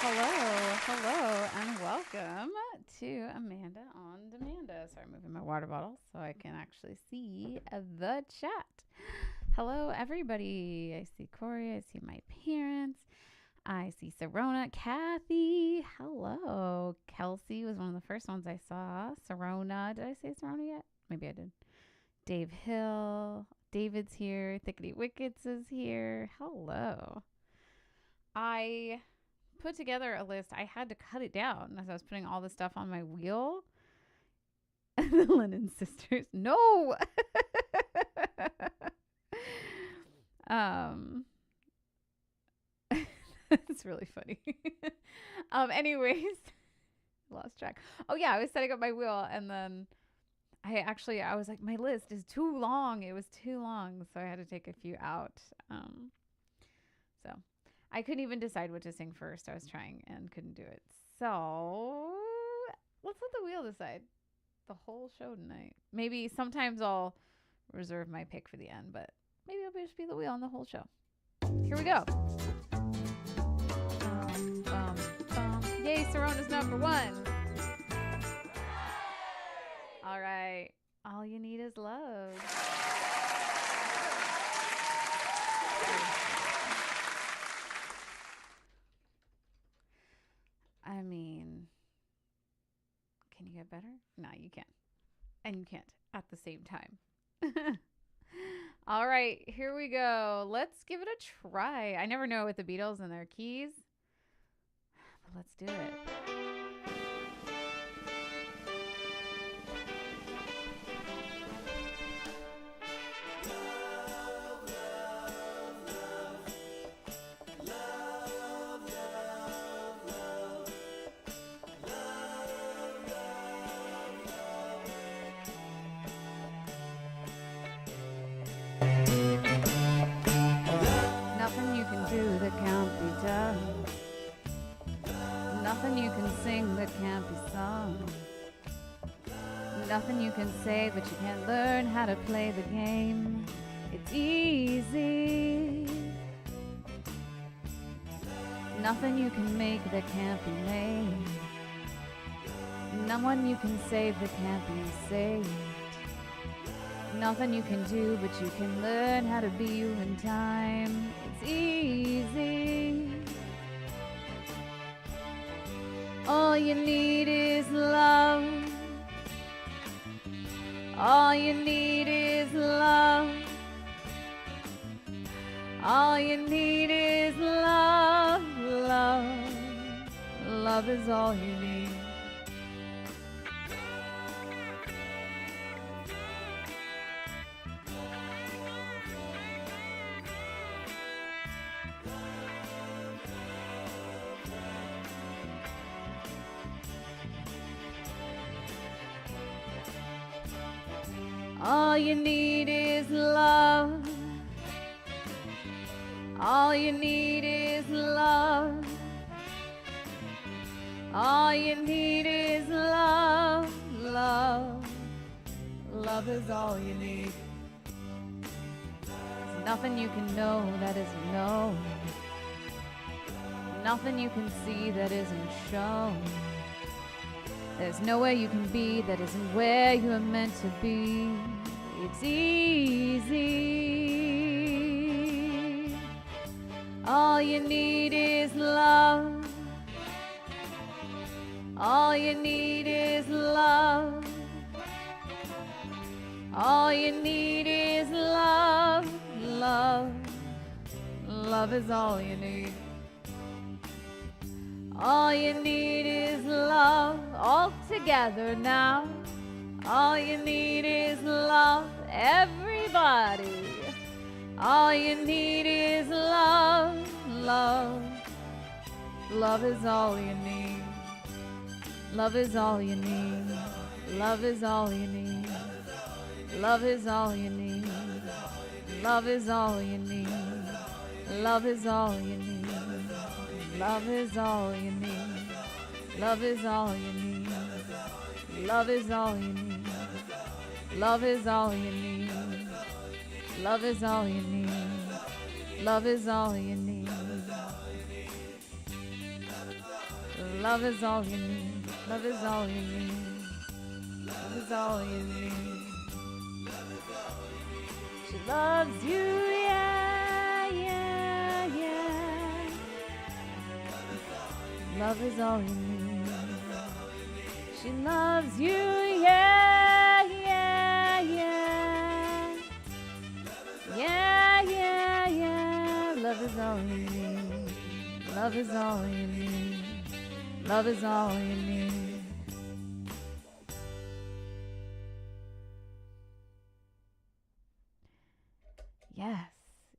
Hello, and welcome to Amanda on Demanda. Sorry, I'm moving my water bottle so I can actually see the chat. Hello, everybody. I see Corey. I see my parents. I see Sarona, Kathy. Hello. Kelsey was one of the first ones I saw. Sarona. Did I say Sarona yet? Maybe I did. Dave Hill. David's here. Thickety Wickets is here. Hello. I put together a list. I had to cut it down as I was putting all the stuff on my wheel. The Lennon sisters. No. It's really funny. Anyways, lost track. Oh yeah, I was setting up my wheel and then I was like, my list is too long. It was too long, so I had to take a few out. So I couldn't even decide what to sing first. I was trying and couldn't do it. So let's let the wheel decide the whole show tonight. Maybe sometimes I'll reserve my pick for the end, but maybe it'll just be the wheel on the whole show. Here we go. Yay, Sarona's number one. All right. All you need is love. I mean, can you get better? No, you can't. And you can't at the same time. All right, here we go. Let's give it a try. I never know with the Beatles and their keys, but let's do it. Nothing you can do that can't be done. Nothing you can sing that can't be sung. Nothing you can say, but you can't learn how to play the game. It's easy. Nothing you can make that can't be made. No one you can save that can't be saved. Nothing you can do, but you can learn how to be you in time. It's easy. All you need is love. All you need is love. All you need is love. Love. Love is all you need. All you need is love. All you need is love. All you need is love. Love. Love is all you need. There's nothing you can know that isn't known. Nothing you can see that isn't shown. There's nowhere you can be that isn't where you are meant to be. It's easy. All you need is love. All you need is love. All you need is love. Love. Love is all you need. All you need is love. All together now. All you need is love. Everybody. All you need is love. Love. Love is all you need. Love is all you need. Love is all you need. Love is all you need. Love is all you need. Love is all you need. Love is all you need. Love is all you need. Love is all you need. Love is all you need. Love is all you need. Love is all you need. Love is all you need. Love is all you need. Love is all you need. She loves you, yeah, yeah, yeah. Love is all you need. She loves you, yeah, yeah, yeah. Yeah, yeah, yeah. Love is all you need. Love is all you need. Love is all you need. Yes,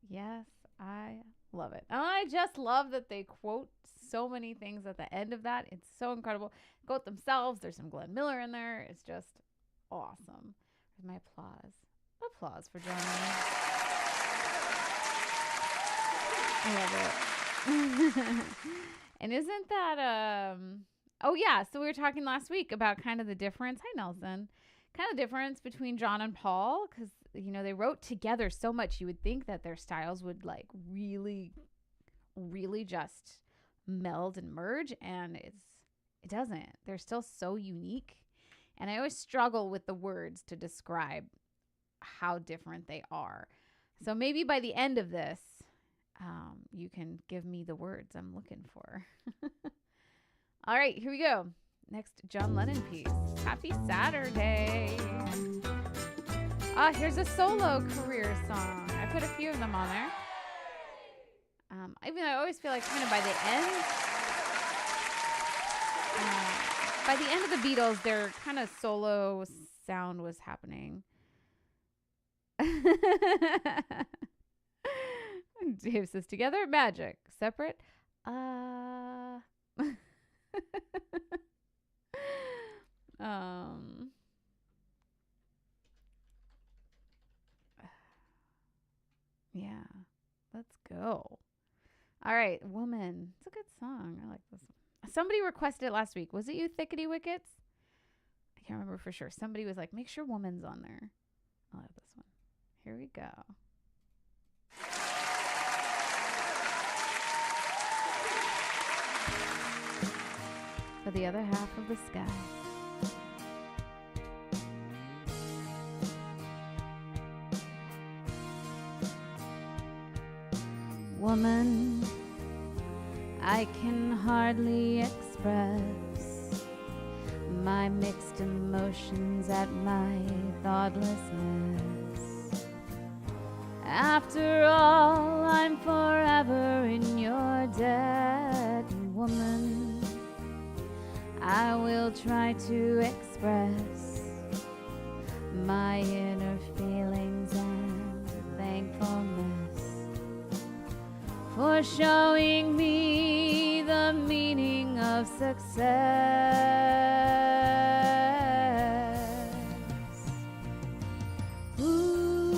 yes, I love it. And I just love that they quote so many things at the end of that. It's so incredible. Quote themselves. There's some Glenn Miller in there. It's just awesome. Here's my applause. Applause for John Lennon. I love it. And isn't that oh yeah, so we were talking last week about kind of the difference. Hi Nelson. Kind of difference between John and Paul, because they wrote together so much. You would think that their styles would like really just meld and merge, and it doesn't. They're still so unique, and I always struggle with the words to describe how different they are. So maybe by the end of this, you can give me the words I'm looking for. All right, here we go. Next John Lennon piece. Happy Saturday. Here's a solo career song. I put a few of them on there. I always feel like kind of by the end of the Beatles, their kind of solo sound was happening. Dave says together, magic. Separate. Yeah, let's go. All right, Woman. It's a good song. I like this one. Somebody requested it last week. Was it you, Thickety Wickets? I can't remember for sure. Somebody was like, make sure Woman's on there. I love this one. Here we go. For the other half of the sky. Woman, I can hardly express my mixed emotions at my thoughtlessness. After all, I'm forever in your debt, woman. I will try to express my inner feelings and thankfulness for showing me the meaning of success. Ooh,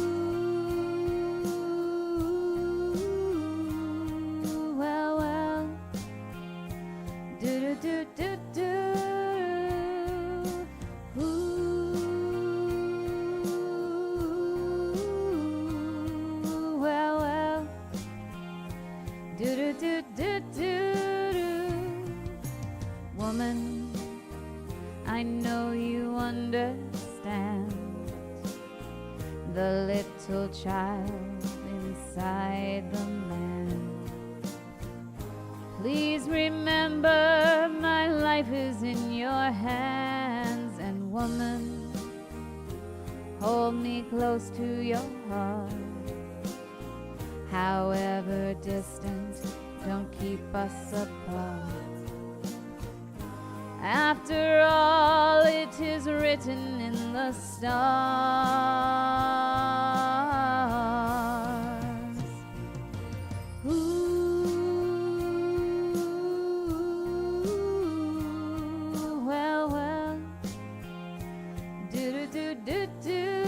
well, do-do-do-do-do. Woman, I know you understand the little child inside the man. Please remember my life is in your hands, and woman, hold me close to your heart. However distant, don't keep us apart. After all, it is written in the stars. Ooh, well, do-do-do-do-do.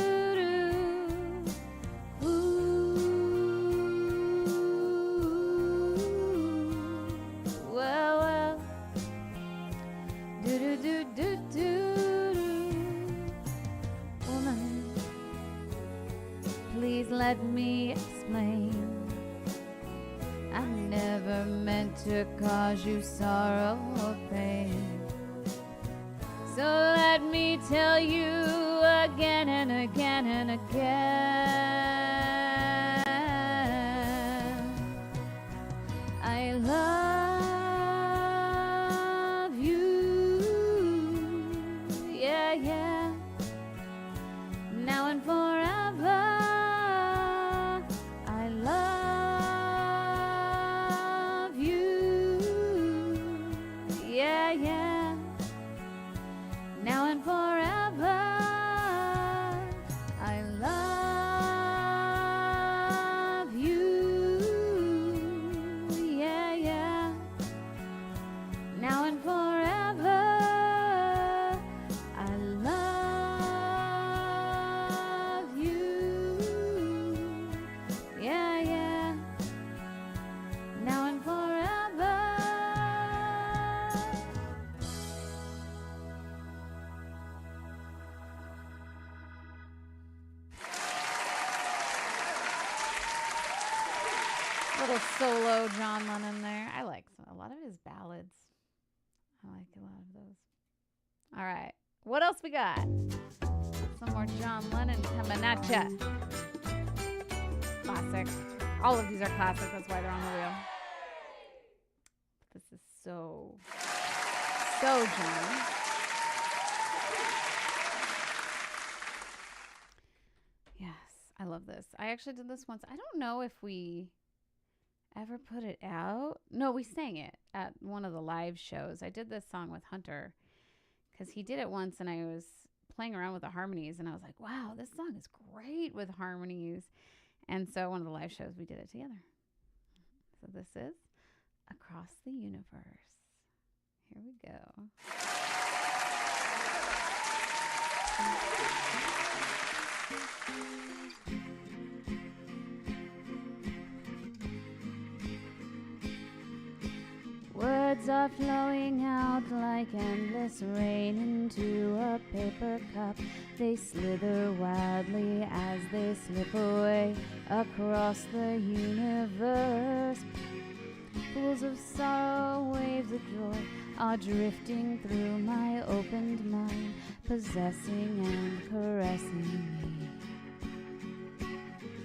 Woman, please let me explain. I've never never meant to cause you sorrow or pain. So let me tell you again and again and again, I love you, yeah, yeah, now and forever. I love you, yeah, yeah, now and forever. I love you, yeah, yeah, now and forever. I love you, yeah, yeah, now and forever. Little solo John Lennon there. I like a lot of his ballads. I like a lot of those. All right. What else we got? Some more John Lennon coming at ya. Classic. All of these are classic. That's why they're on the wheel. This is so John. Yes, I love this. I actually did this once. I don't know if we ever put it out. No, we sang it at one of the live shows. I did this song with Hunter because he did it once and I was playing around with the harmonies and I was like, wow, this song is great with harmonies. And so one of the live shows we did it together. So this is Across the Universe. Here we go. Words are flowing out like endless rain into a paper cup. They slither wildly as they slip away across the universe. Pools of sorrow, waves of joy are drifting through my opened mind, possessing and caressing me.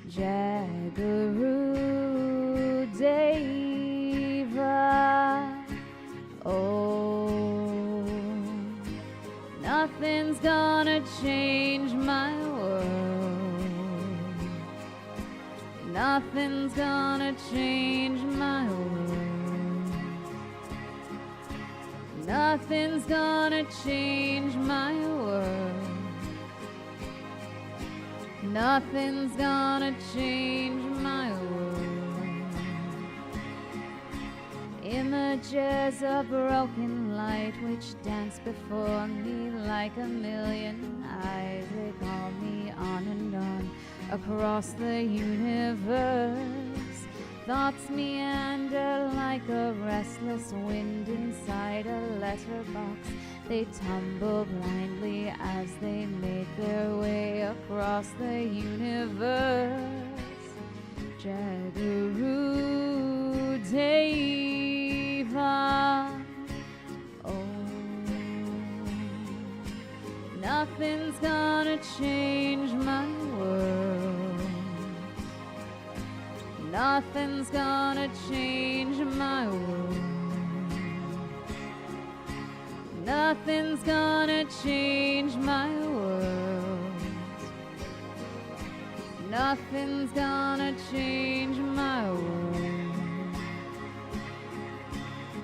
Jagaru Deva, oh, nothing's gonna change my world. Nothing's gonna change my world. Nothing's gonna change my world. Nothing's gonna change my world. Images of broken light which dance before me like a million eyes. They call me on and on across the universe. Thoughts meander like a restless wind inside a letterbox. They tumble blindly as they make their way across the universe. Jagaru Deva, oh, nothing's gonna change my world. Nothing's gonna change my world. Nothing's gonna change my world. Nothing's gonna change my world.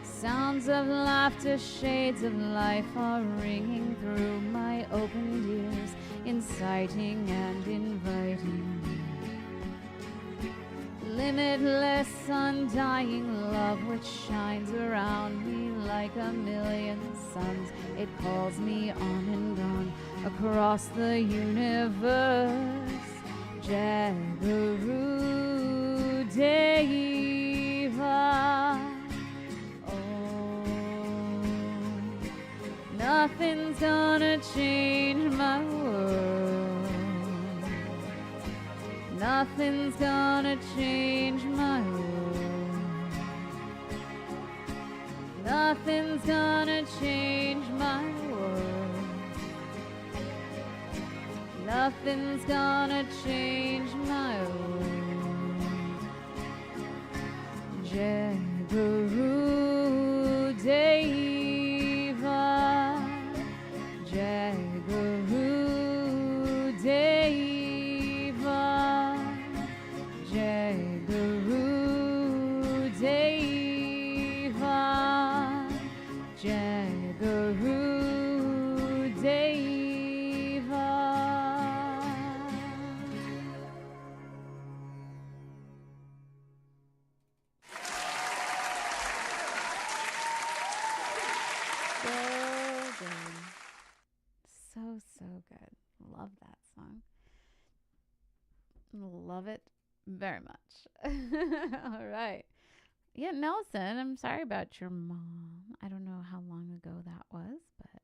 Sounds of laughter, shades of life are ringing through my opened ears, inciting and inviting me. Limitless, undying love which shines around me like a million suns. It calls me on and on across the universe. Jagaru Deva, oh, nothing's gonna change my world. Nothing's gonna change my world. Nothing's gonna change my world. Nothing's gonna change my world. Jagaru Deva, Jagaru Deva, Jagaru Deva, Jagaru Deva. So good. Love that song. Love it very much. All right. Yeah, Nelson, I'm sorry about your mom. I don't know how long ago that was, but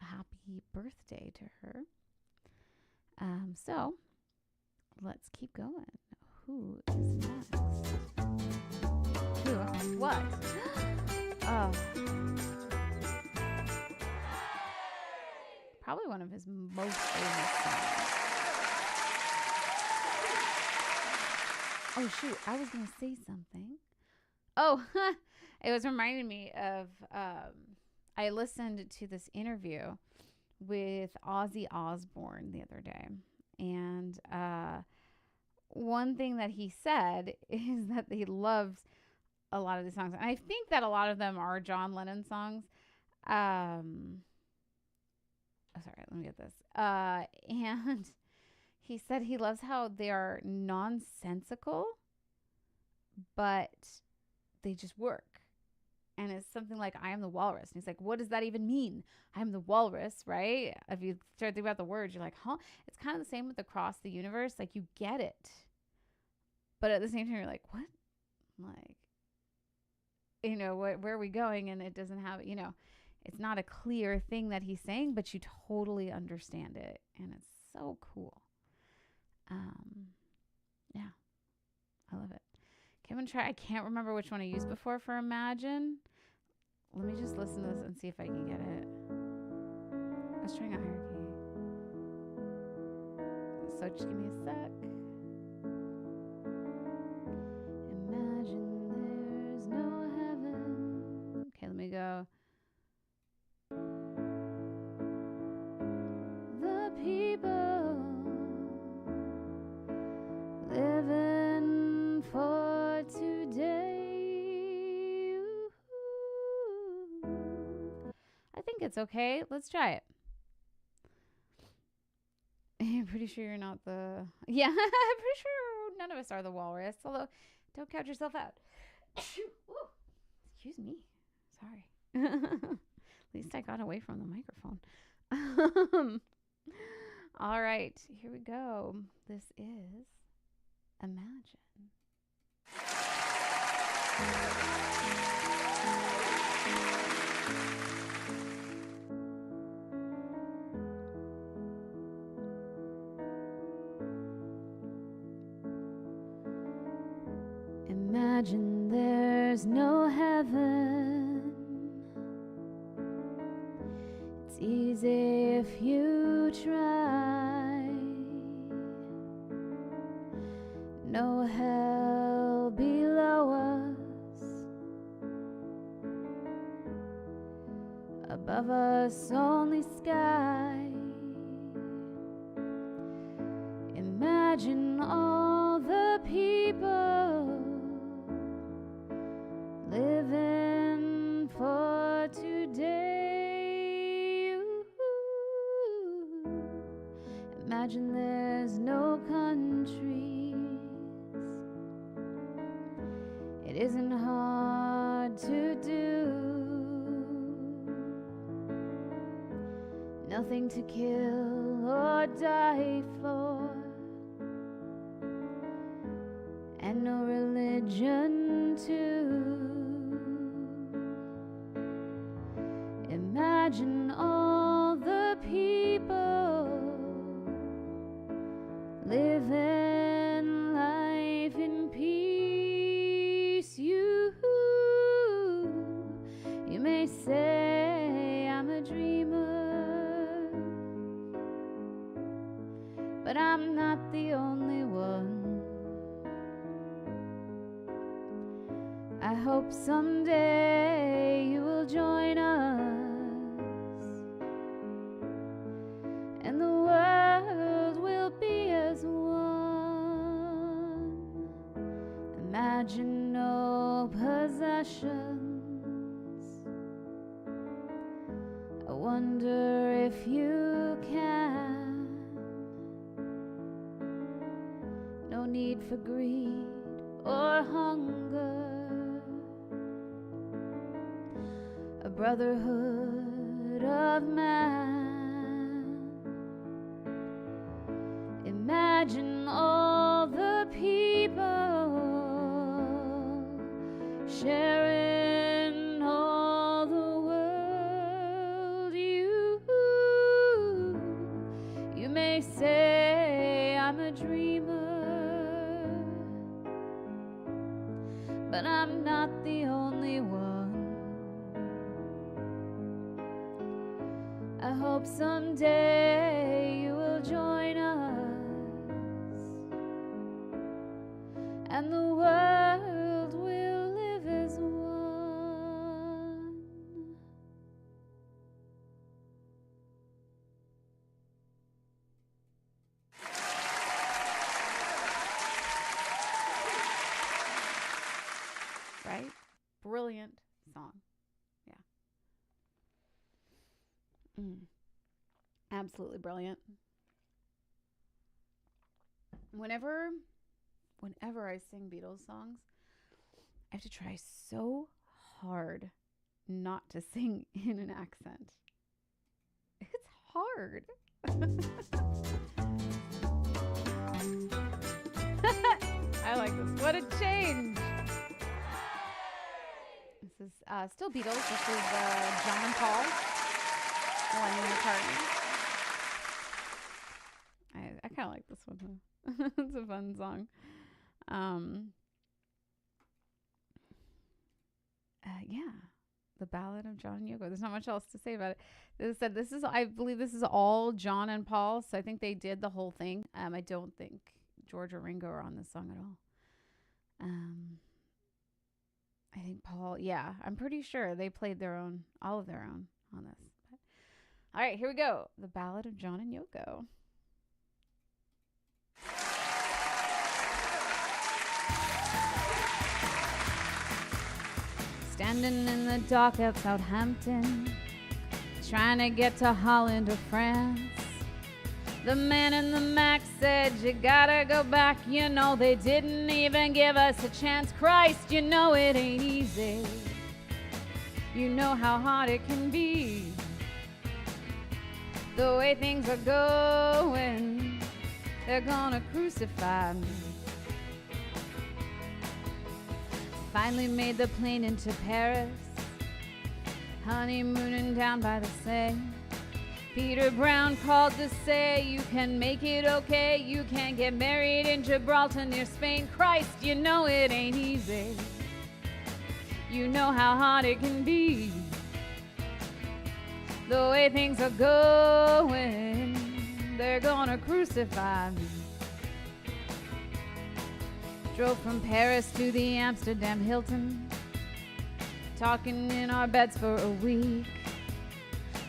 a happy birthday to her. So let's keep going. Who is next? Who? What? Oh. Probably one of his most famous songs. Oh, shoot. I was going to say something. Oh, it was reminding me of, I listened to this interview with Ozzy Osbourne the other day. And one thing that he said is that he loves a lot of these songs. And I think that a lot of them are John Lennon songs. Sorry, let me get this. And he said he loves how they are nonsensical, but they just work. And it's something like, I am the walrus. And he's like, what does that even mean? I'm the walrus, right? If you start thinking about the words, you're like, huh? It's kind of the same with Across the Universe. Like, you get it. But at the same time, you're like, what? Like, where are we going? And it doesn't have, it's not a clear thing that he's saying, but you totally understand it. And it's so cool. Yeah, I love it. Okay, I'm going to try. I can't remember which one I used before for Imagine. Let me just listen to this and see if I can get it. I was trying a higher key. So just give me a sec. Imagine there's no heaven. Okay, let me go. The people living for today. Ooh. I think it's okay. Let's try it. I'm pretty sure you're not the... Yeah, I'm pretty sure none of us are the walrus. Although, don't count yourself out. Excuse me. Sorry. At least I got away from the microphone. All right, here we go. This is Imagine. Imagine there's no heaven. It's easy if you try. No hell below us. Above us only sky. Imagine all the people living for today. Ooh. Imagine there's no countries. It isn't hard to do. Nothing to kill or die for. And no religion too. Imagine all the people living life in peace. You but I'm not the only one. I hope someday you will join us, and the world will be as one. Imagine no possessions. I wonder if you can. No need for greed or hunger. A brotherhood of man. Imagine all the people sharing all the world. You may say I'm a dreamer, but I'm not the only one. I hope someday you will join us, and the world will live as one. Right? Brilliant song. Yeah. Absolutely brilliant. Whenever I sing Beatles songs, I have to try so hard not to sing in an accent. It's hard. I like this. What a change. This is still Beatles. This is John and Paul. Lennon McCartney. I kind of like this one, though. It's a fun song. Yeah, the Ballad of John and Yoko. There's not much else to say about it. I believe this is all John and Paul, so I think they did the whole thing. I don't think George or Ringo are on this song at all. I think Paul, yeah, I'm pretty sure they played all of their own on this. But, all right, here we go. The Ballad of John and Yoko. Standing in the dock at Southampton, trying to get to Holland or France. The man in the Mac said, you gotta go back, you know they didn't even give us a chance. Christ, you know it ain't easy. You know how hard it can be. The way things are going, they're gonna crucify me. Finally made the plane into Paris, honeymooning down by the Seine. Peter Brown called to say, you can make it okay. You can get married in Gibraltar near Spain. Christ, you know it ain't easy. You know how hard it can be. The way things are going, they're gonna crucify me. Drove from Paris to the Amsterdam Hilton, talking in our beds for a week.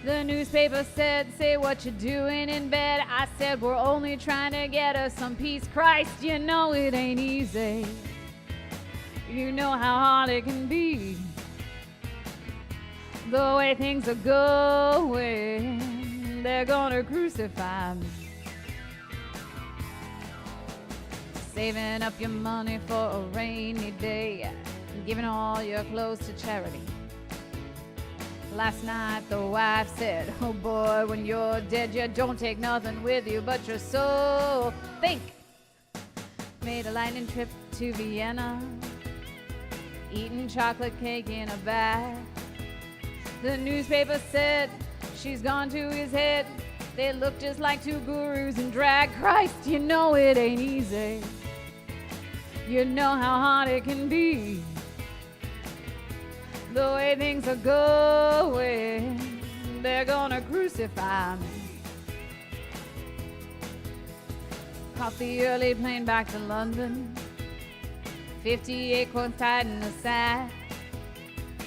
The newspaper said, say what you're doing in bed. I said, we're only trying to get us some peace. Christ, you know it ain't easy. You know how hard it can be. The way things are going, they're gonna crucify me. Saving up your money for a rainy day and giving all your clothes to charity. Last night the wife said, oh boy, when you're dead you don't take nothing with you but your soul. Think. Made a lightning trip to Vienna, eating chocolate cake in a bag. The newspaper said she's gone to his head. They look just like two gurus in drag. Christ, you know it ain't easy. You know how hard it can be. The way things are going, they're gonna crucify me. Caught the early plane back to London. 50 acorns tied in a sack.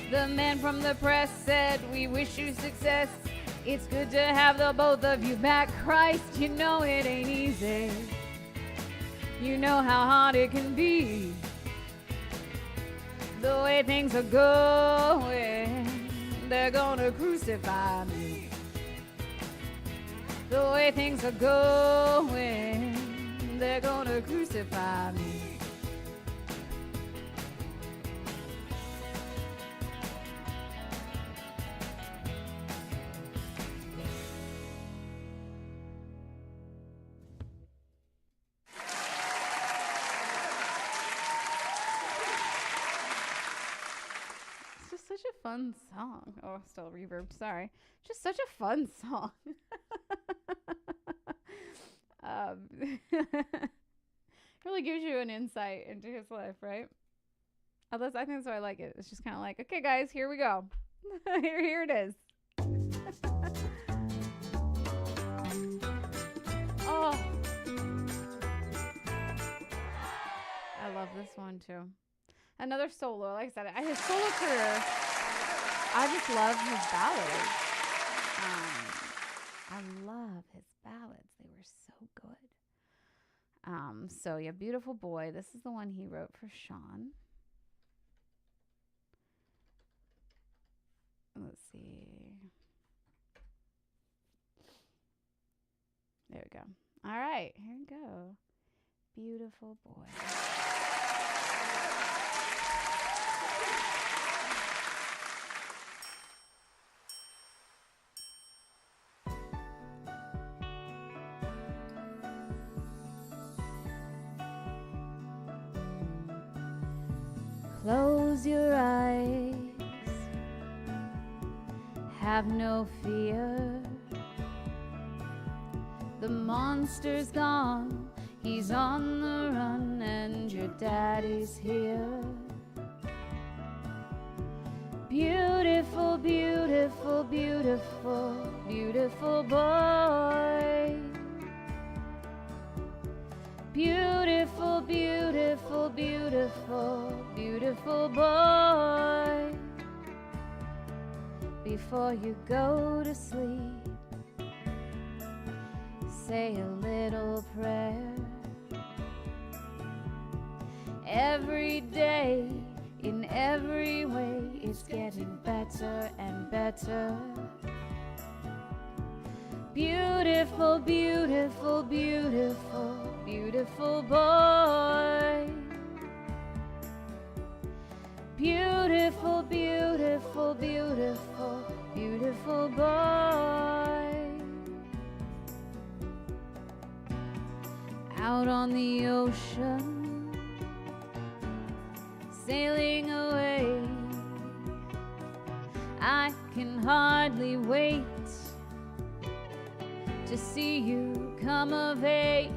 The man from the press said, we wish you success. It's good to have the both of you back. Christ, you know it ain't easy. You know how hard it can be. The way things are going, they're gonna crucify me. The way things are going, they're gonna crucify me. Such a fun song. Oh, still reverb. Sorry. Just such a fun song. Really gives you an insight into his life, right? Unless I think that's why I like it. It's just kind of like, okay, guys, here we go. here it is. Oh, I love this one too. Another solo, like I said, his solo career, I just love his ballads. I love his ballads. They were so good. So yeah, Beautiful Boy. This is the one he wrote for Sean. Let's see. There we go. All right, here we go. Beautiful Boy. Close your eyes, have no fear. The monster's gone, he's on the run, and your daddy's here. Beautiful, beautiful, beautiful, beautiful boy. Beautiful, beautiful, beautiful, beautiful boy. Before you go to sleep, say a little prayer. Every day, in every way, it's getting better and better. Beautiful, beautiful, beautiful, beautiful boy. Beautiful, beautiful, beautiful, beautiful boy. Out on the ocean, sailing away, I can hardly wait to see you come of age.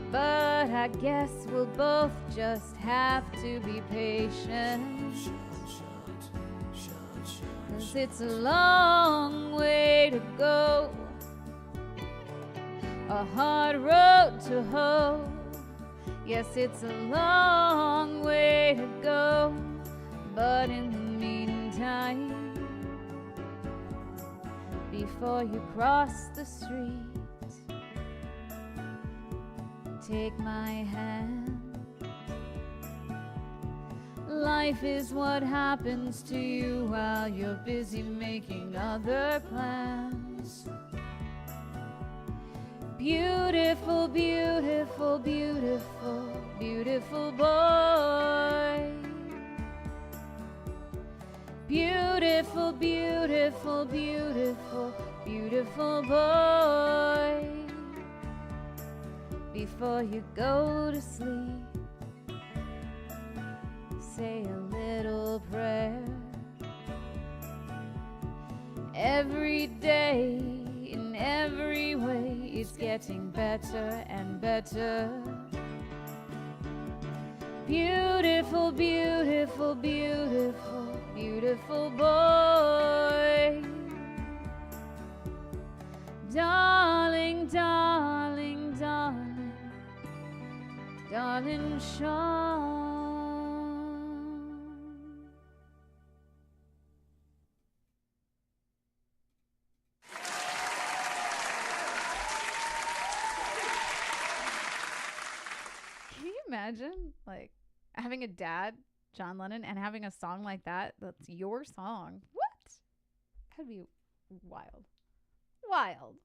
But I guess we'll both just have to be patient, 'cause it's a long way to go, a hard road to hoe. Yes, it's a long way to go, but in the meantime, before you cross the street, take my hand. Life is what happens to you while you're busy making other plans. Beautiful, beautiful, beautiful, beautiful boy. Beautiful, beautiful, beautiful, beautiful boy. Before you go to sleep, say a little prayer. Every day, in every way, it's getting better and better. Beautiful, beautiful, beautiful, beautiful boy. Darling, darling, Darling Sean. Can you imagine, like, having a dad, John Lennon, and having a song like that that's your song? What? That'd be wild. Wild.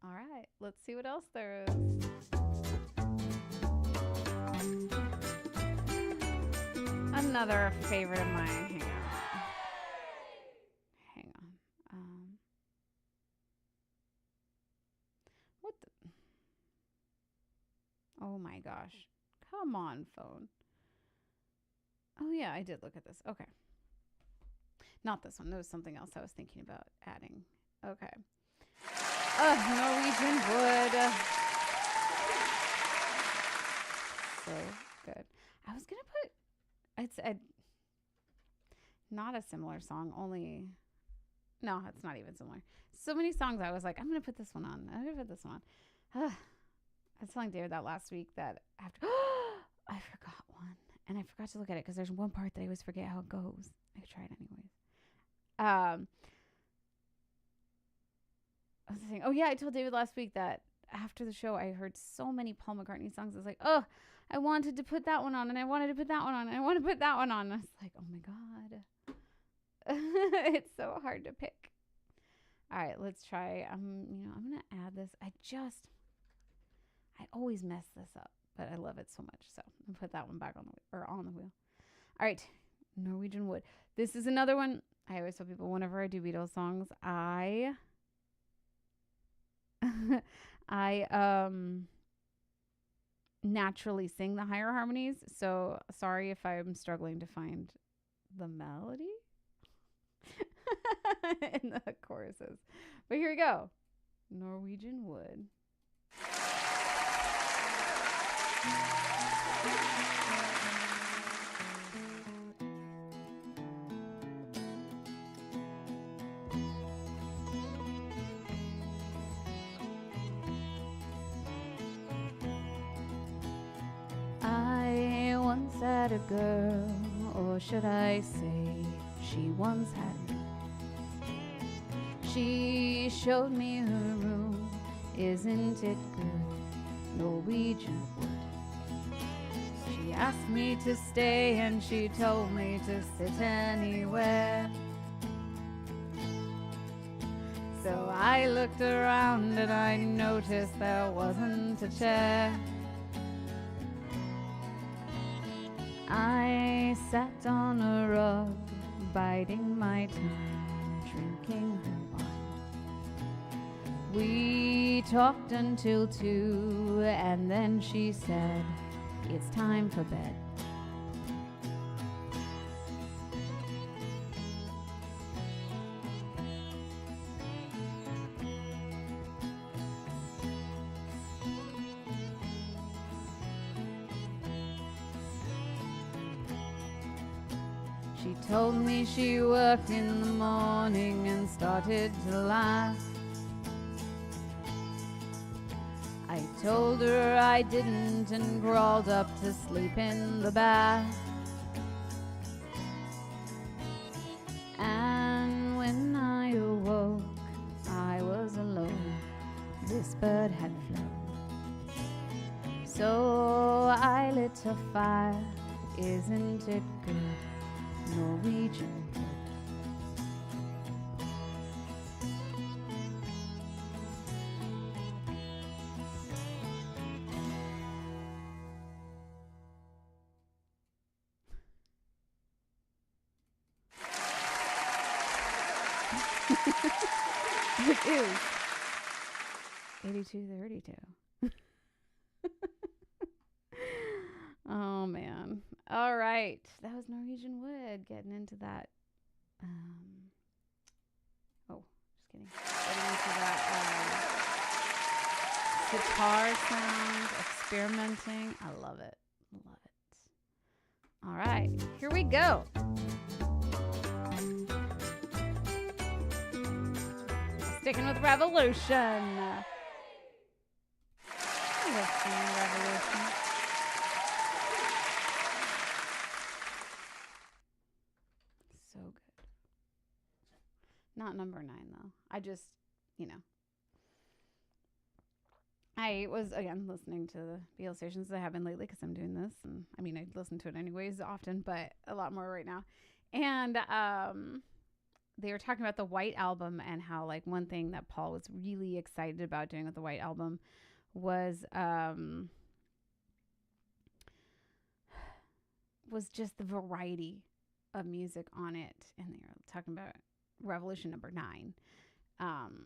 All right, let's see what else there is. Another favorite of mine. Hang on. What the? Oh my gosh. Come on, phone. Oh yeah, I did look at this. Okay. Not this one. There was something else I was thinking about adding. Okay. Norwegian Wood. So good. I was going to put, it's not a similar song, only, no, it's not even similar. So many songs I was like, I'm going to put this one on. I'm going to put this one on. I was telling David that last week that after, I forgot one. And I forgot to look at it because there's one part that I always forget how it goes. I could try it anyways. I was saying, oh yeah, I told David last week that after the show I heard so many Paul McCartney songs. I was like, oh, I wanted to put that one on, and I wanted to put that one on, and I want to put that one on. And I was like, oh my god, it's so hard to pick. All right, let's try. I'm gonna add this. I always mess this up, but I love it so much. So I'm gonna put that one back on the wheel. All right, Norwegian Wood. This is another one. I always tell people whenever I do Beatles songs, I naturally sing the higher harmonies. So sorry if I'm struggling to find the melody in the choruses. But here we go. Norwegian Wood. Had a girl, or should I say she once had me. She showed me her room, isn't it good, Norwegian Wood. She asked me to stay and she told me to sit anywhere. So I looked around and I noticed there wasn't a chair. I sat on a rug, biding my time, drinking her wine. We talked until 2, and then she said, it's time for bed. She told me she worked in the morning and started to laugh. I told her I didn't and crawled up to sleep in the bath. And when I awoke, I was alone. This bird had flown. So I lit a fire. Isn't it good? Norwegian Wood. It is 82-32. Oh man. All right. That was Norwegian Wood getting into that. Just kidding. Getting into that guitar sound, experimenting. I love it. Love it. All right. Here we go. Sticking with Revolution. love singing Revolution. So good. Not number 9, though. I just, I was, again, listening to the BL stations that I have been lately because I'm doing this. And I mean, I listen to it anyways often, but a lot more right now. And they were talking about the White Album and how, like, one thing that Paul was really excited about doing with the White Album was just the variety of music on it. And they were talking about Revolution number 9.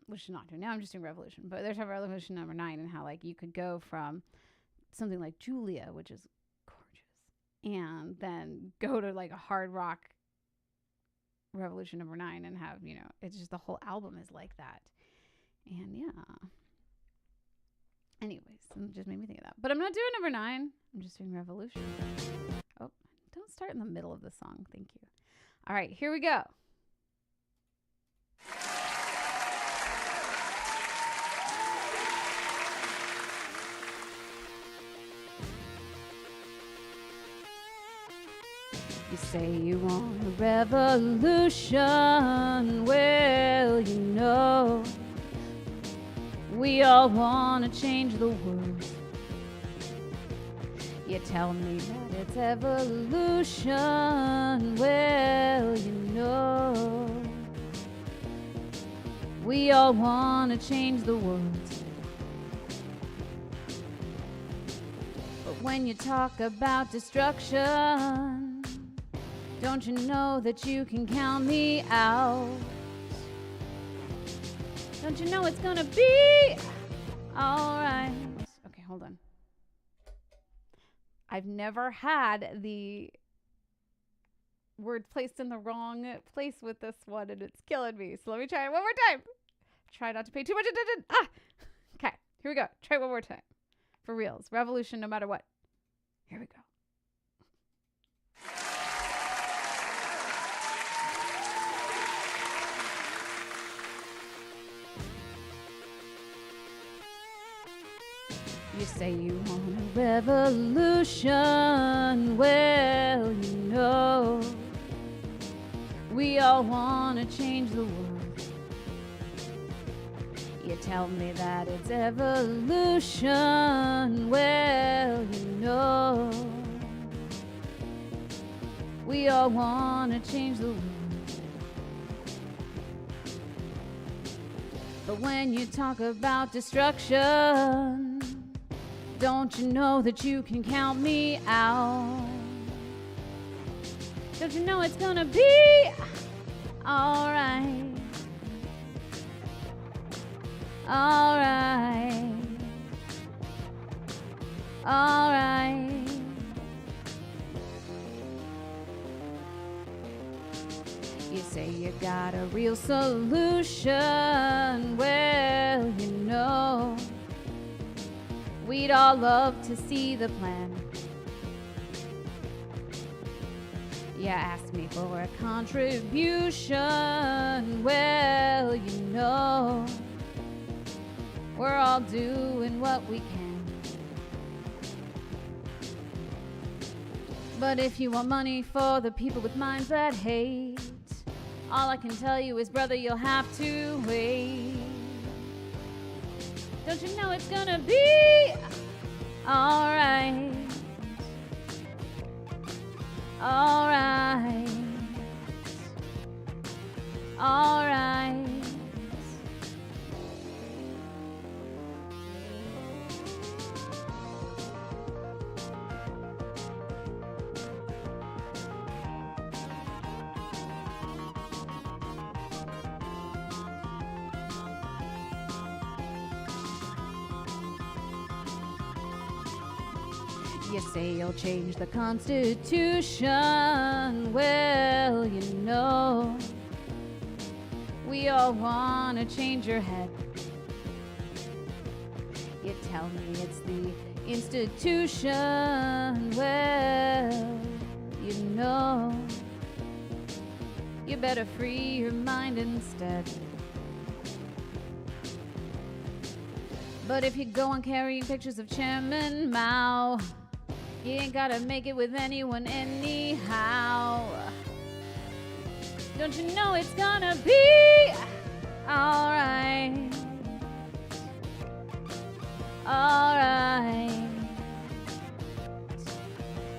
Which I'm not doing now. I'm just doing Revolution. But they're talking about Revolution number 9 and how, like, you could go from something like Julia, which is gorgeous, and then go to, like, a hard rock Revolution number 9 and have, it's just the whole album is like that. And yeah. Anyways, it just made me think of that. But I'm not doing number 9. I'm just doing Revolution. Oh, don't start in the middle of the song. Thank you. All right, here we go. You say you want a revolution, well, we all want to change the world. You tell me that it's evolution, well, we all want to change the world. But when you talk about destruction, don't you know that you can count me out? Don't you know it's gonna be alright? Okay, hold on. I've never had the word placed in the wrong place with this one, and it's killing me. So let me try it one more time. Try not to pay too much attention. Okay, here we go. Try it one more time. For reals. Revolution no matter what. Here we go. You say you want a revolution, well, we all want to change the world. You tell me that it's evolution, well, we all want to change the world. But when you talk about destruction, don't you know that you can count me out? Don't you know it's gonna be alright? Alright. Alright. You say you got a real solution, well, we'd all love to see the plan. You asked me for a contribution, well, we're all doing what we can. But if you want money for the people with minds that hate, all I can tell you is, brother, you'll have to wait. Don't you know it's gonna be alright? Alright. Alright. You say you'll change the Constitution, well, we all want to change your head. You tell me it's the institution, well, you better free your mind instead. But if you go on carrying pictures of Chairman Mao, you ain't gotta make it with anyone anyhow. Don't you know it's gonna be alright? Alright.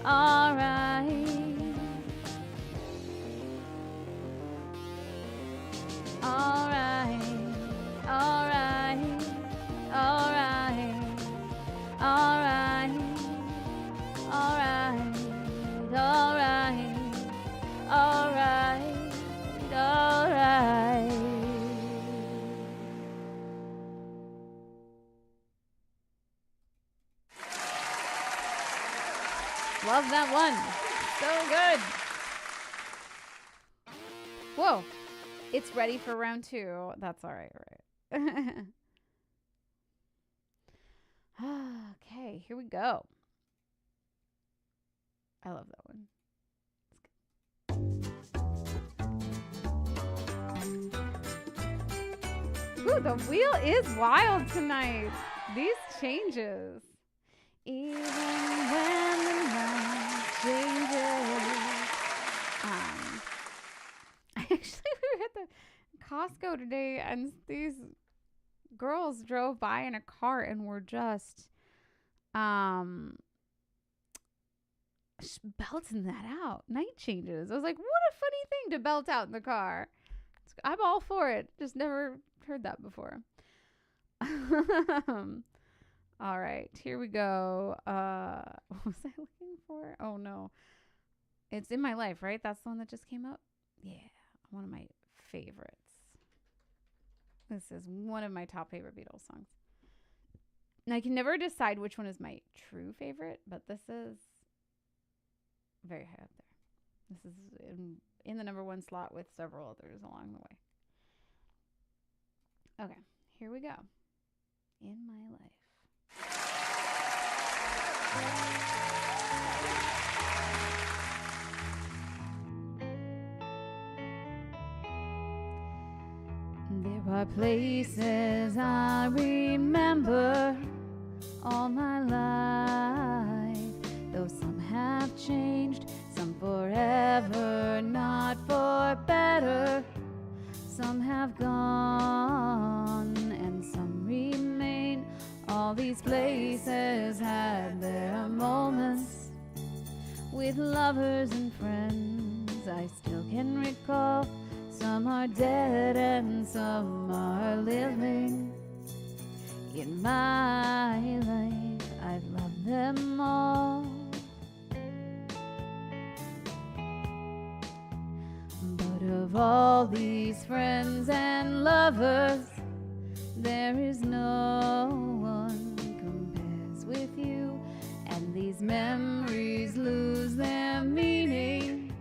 Alright. Alright. Alright. Alright. Alright. Alright. Alright. Alright. Alright. Love that one. So good. Whoa. It's ready for round 2. That's all right. Okay, here we go. I love that one. Ooh, the wheel is wild tonight. These changes. Even when the night changes. Actually, we were at the Costco today, and these girls drove by in a car and were just belting that out. Night changes. I was like, what a funny thing to belt out in the car. I'm all for it. Just never heard that before. All right, here we go. What was I looking for? Oh no. It's In My Life, right? That's the one that just came up? Yeah, one of my favorites. This is one of my top favorite Beatles songs. And I can never decide which one is my true favorite, but this is very high up there. This is in the number 1 slot with several others along the way. Okay, here we go. In My Life. There are places I remember all my life, though some have changed, some forever, not for better. Some have gone and some remain. All these places had their moments with lovers and friends I still can recall. Some are dead and some are living. In my life, I've loved them all. But of all these friends and lovers, there is no one compares with you. And these memories lose their meaning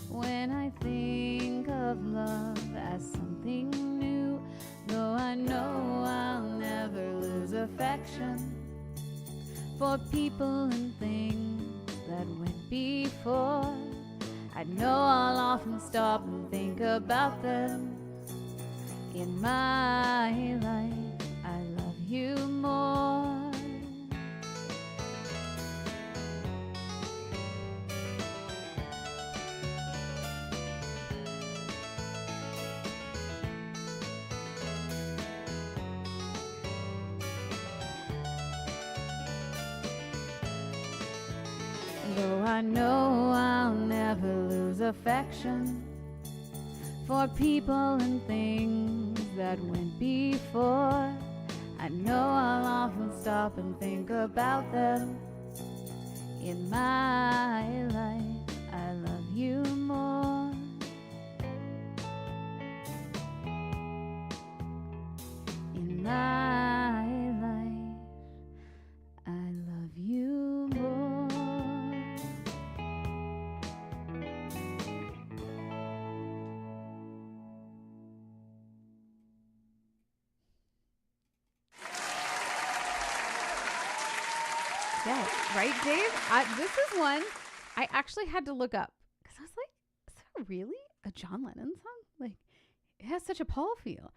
when I think of love as something new. Though I know I'll never lose affection for people and things that went before. I know I'll often stop and think about them. In my life, I love you more. Though I know I'll never lose affection for people and things that went before, I know I'll often stop and think about them. In my life, I love you more. In my life, I love you more. Yes, right, Dave? This is one I actually had to look up because I was like, is that really a John Lennon song? Like, it has such a Paul feel.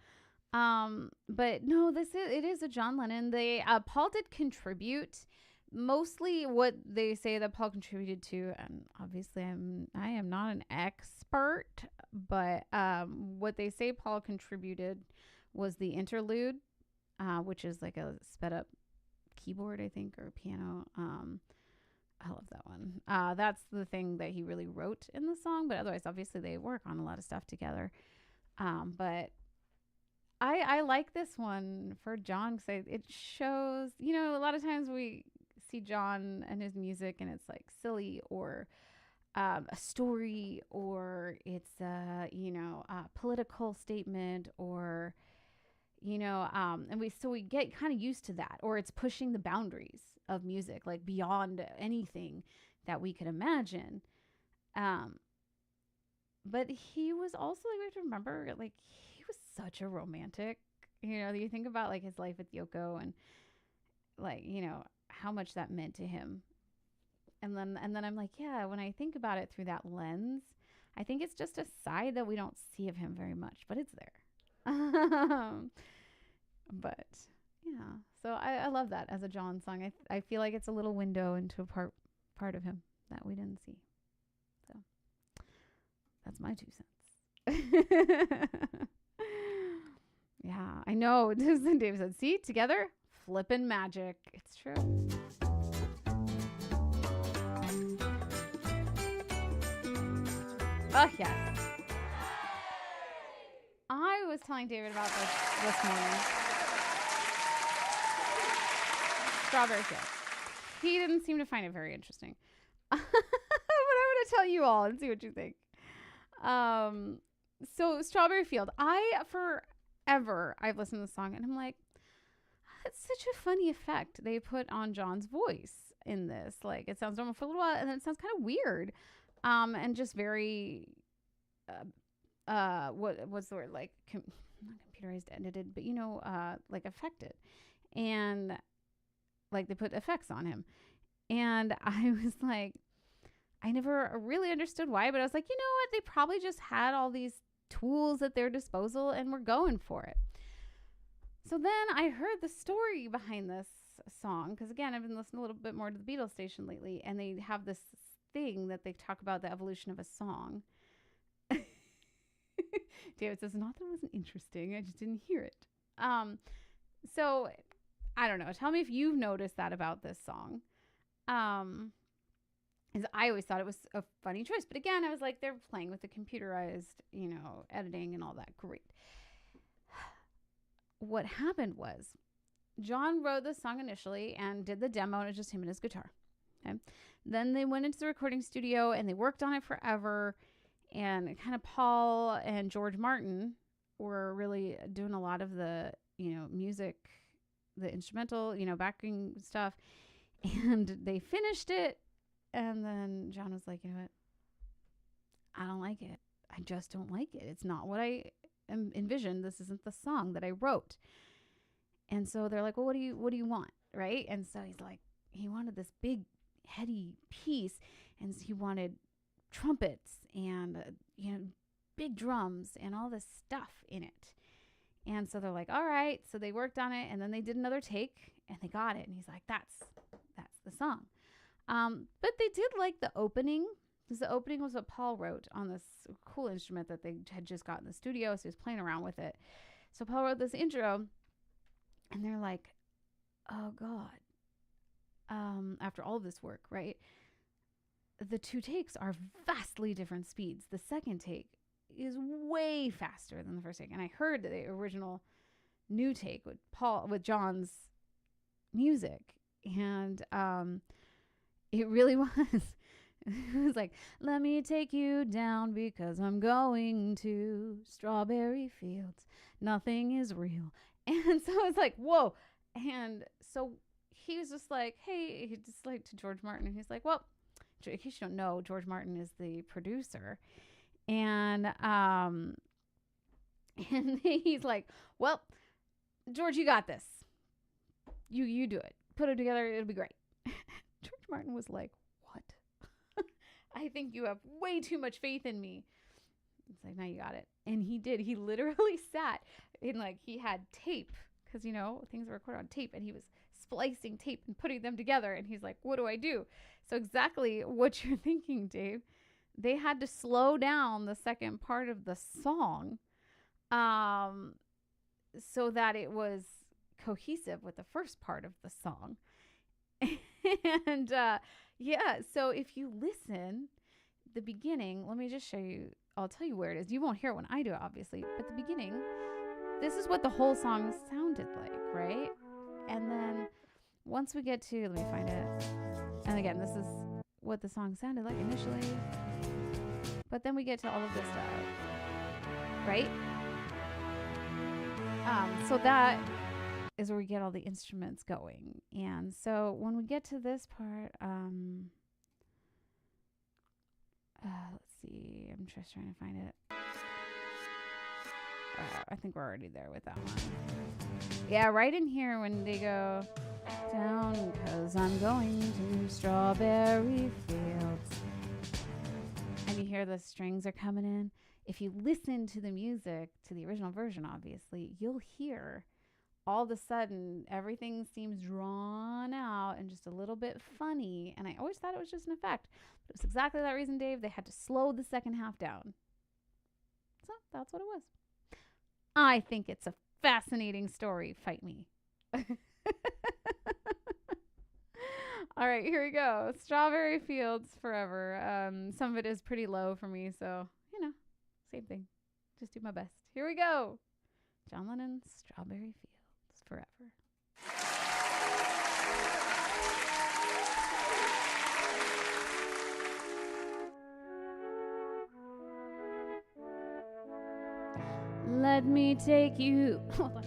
But no, it is a John Lennon. They Paul did contribute mostly what they say that Paul contributed to, and obviously I am not an expert, but what they say Paul contributed was the interlude, which is like a sped up keyboard, I think, or piano. I love that one. That's the thing that he really wrote in the song, but otherwise, obviously, they work on a lot of stuff together. But I like this one for John because it shows, a lot of times we see John and his music and it's like silly or a story or it's a political statement or and we get kind of used to that, or it's pushing the boundaries of music, like beyond anything that we could imagine. But he was also, like, we have to remember, like, he was such a romantic. You think about like his life with Yoko and like, how much that meant to him. And then I'm like, yeah, when I think about it through that lens, I think it's just a side that we don't see of him very much, but it's there. But yeah, so I love that as a John song. I feel like it's a little window into a part of him that we didn't see. So that's my 2 cents. Yeah, I know. Dave said, see, together, flippin' magic. It's true. Oh, yes. I was telling David about this morning. Strawberry Field. He didn't seem to find it very interesting. But I'm going to tell you all and see what you think. So Strawberry Field. I've listened to the song and I'm like, it's such a funny effect they put on John's voice in this. Like, it sounds normal for a little while and then it sounds kind of weird. And just very, what's the word? Like, not computerized, edited, but like affected. And like they put effects on him. And I was like, I never really understood why, but I was like, you know what? They probably just had all these tools at their disposal and were going for it. So then I heard the story behind this song, because again, I've been listening a little bit more to the Beatles station lately, and they have this thing that they talk about the evolution of a song. David says, not that it wasn't interesting, I just didn't hear it. So I don't know. Tell me if you've noticed that about this song. Is I always thought it was a funny choice, but again, I was like, they're playing with the computerized, editing and all that. Great. What happened was John wrote the song initially and did the demo, and it was just him and his guitar. Okay. Then they went into the recording studio and they worked on it forever. And kind of Paul and George Martin were really doing a lot of the, music, the instrumental, backing stuff. And they finished it. And then John was like, you know what? I don't like it. I just don't like it. It's not what I envisioned. This isn't the song that I wrote. And so they're like, well, what do you want? Right. And so he's like, he wanted this big, heady piece. And he wanted trumpets and, big drums and all this stuff in it. And so they're like, all right. So they worked on it and then they did another take and they got it. And he's like, that's the song. But they did like the opening, because the opening was what Paul wrote on this cool instrument that they had just got in the studio. So he was playing around with it. So Paul wrote this intro and they're like, oh God. After all of this work, right? The 2 takes are vastly different speeds. The second take is way faster than the first take. And I heard the original new take with John's music. And it really was. It was like, let me take you down because I'm going to strawberry fields. Nothing is real. And so it's like, whoa. And so he was just like, hey, he just like to George Martin. And he's like, well, in case you don't know, George Martin is the producer. And he's like, well, George, you got this. You do it. Put it together. It'll be great. George Martin was like, what? I think you have way too much faith in me. It's like, now you got it. And he did. He literally sat in, like, he had tape because, you know, things are recorded on tape, and he was splicing tape and putting them together. And he's like, what do I do? So exactly what you're thinking, Dave. They had to slow down the second part of the song so that it was cohesive with the first part of the song. And yeah, so if you listen, the beginning, let me just show you. I'll tell you where it is. You won't hear it when I do it, obviously, but the beginning, this is what the whole song sounded like, right? And then once we get to, let me find it. And again, this is what the song sounded like initially. But then we get to all of this stuff, right? So that is where we get all the instruments going. And so when we get to this part, let's see. I'm just trying to find it. I think we're already there with that one. Yeah, right in here when they go down, 'cause I'm going to strawberry fields. And you hear the strings are coming in. If you listen to the music, to the original version, obviously, you'll hear all of a sudden everything seems drawn out and just a little bit funny. And I always thought it was just an effect. But it was exactly that reason, Dave. They had to slow the second half down. So that's what it was. I think it's a fascinating story. Fight me. All right, here we go. Strawberry Fields Forever. Some of it is pretty low for me, so, you know, same thing. Just do my best. Here we go. John Lennon's Strawberry Fields Forever. Let me take you. Hold on.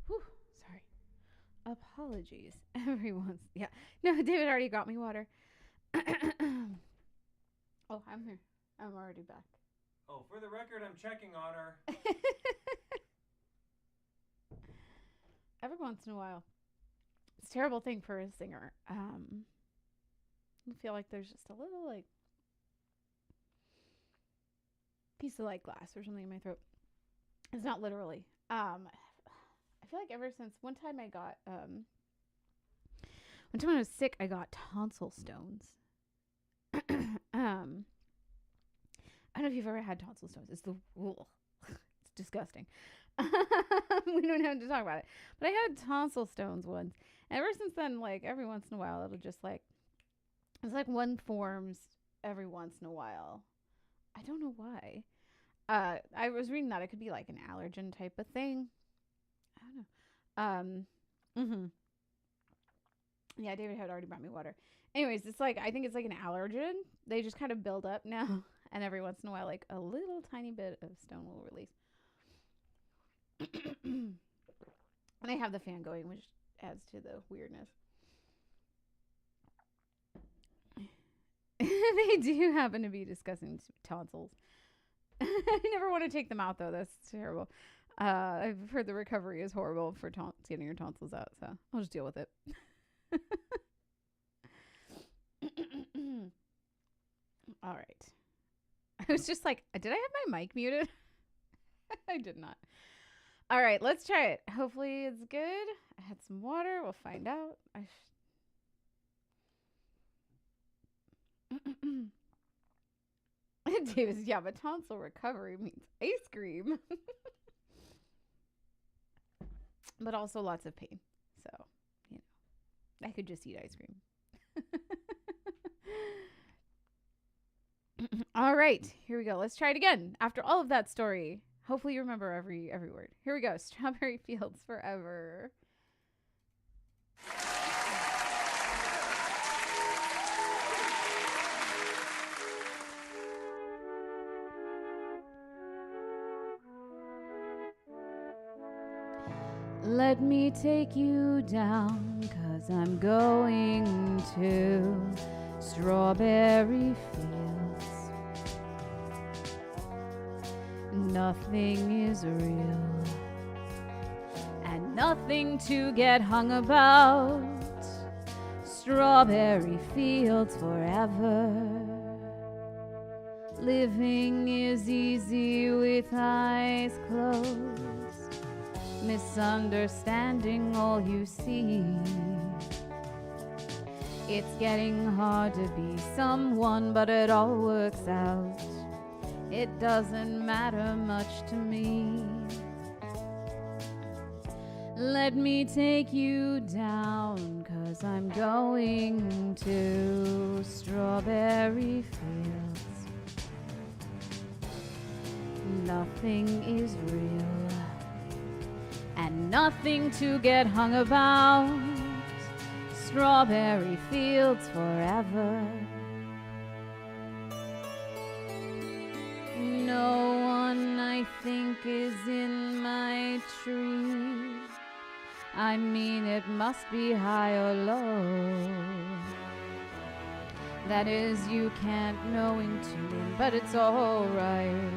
Whew, sorry. Apologies, everyone. Yeah. No, David already got me water. Oh, I'm here. I'm already back. Oh, for the record, I'm checking on her. Every once in a while. It's a terrible thing for a singer. I feel like there's just a little, like, piece of, like, glass or something in my throat. It's not literally. I feel like ever since one time I was sick, I got tonsil stones. I don't know if you've ever had tonsil stones. It's it's disgusting. We don't have to talk about it. But I had tonsil stones once. And ever since then, like, every once in a while, it'll just, like, it's like one forms every once in a while. I don't know why. I was reading that it could be like an allergen type of thing. I don't know. Yeah, David had already brought me water. Anyways, it's like, I think it's like an allergen. They just kind of build up now. And every once in a while, like, a little tiny bit of stone will release. And I have the fan going, which adds to the weirdness. They do happen to be discussing tonsils. I never want to take them out, though. That's terrible. I've heard the recovery is horrible for getting your tonsils out, so I'll just deal with it. All right. I was just like, did I have my mic muted? I did not. All right, let's try it. Hopefully it's good. I had some water. We'll find out. Davis, yeah, but tonsil recovery means ice cream. But also lots of pain. So, I could just eat ice cream. All right, here we go. Let's try it again. After all of that story, hopefully you remember every word. Here we go. Strawberry fields forever. Let me take you down, 'cause I'm going to strawberry fields. Nothing is real, and nothing to get hung about. Strawberry fields forever. Living is easy with eyes closed. Misunderstanding all you see. It's getting hard to be someone, but it all works out. It doesn't matter much to me. Let me take you down, 'cause I'm going to strawberry fields. Nothing is real, and nothing to get hung about. Strawberry fields forever. No one, I think, is in my tree. I mean, it must be high or low. That is, you can't know in tune, but it's alright.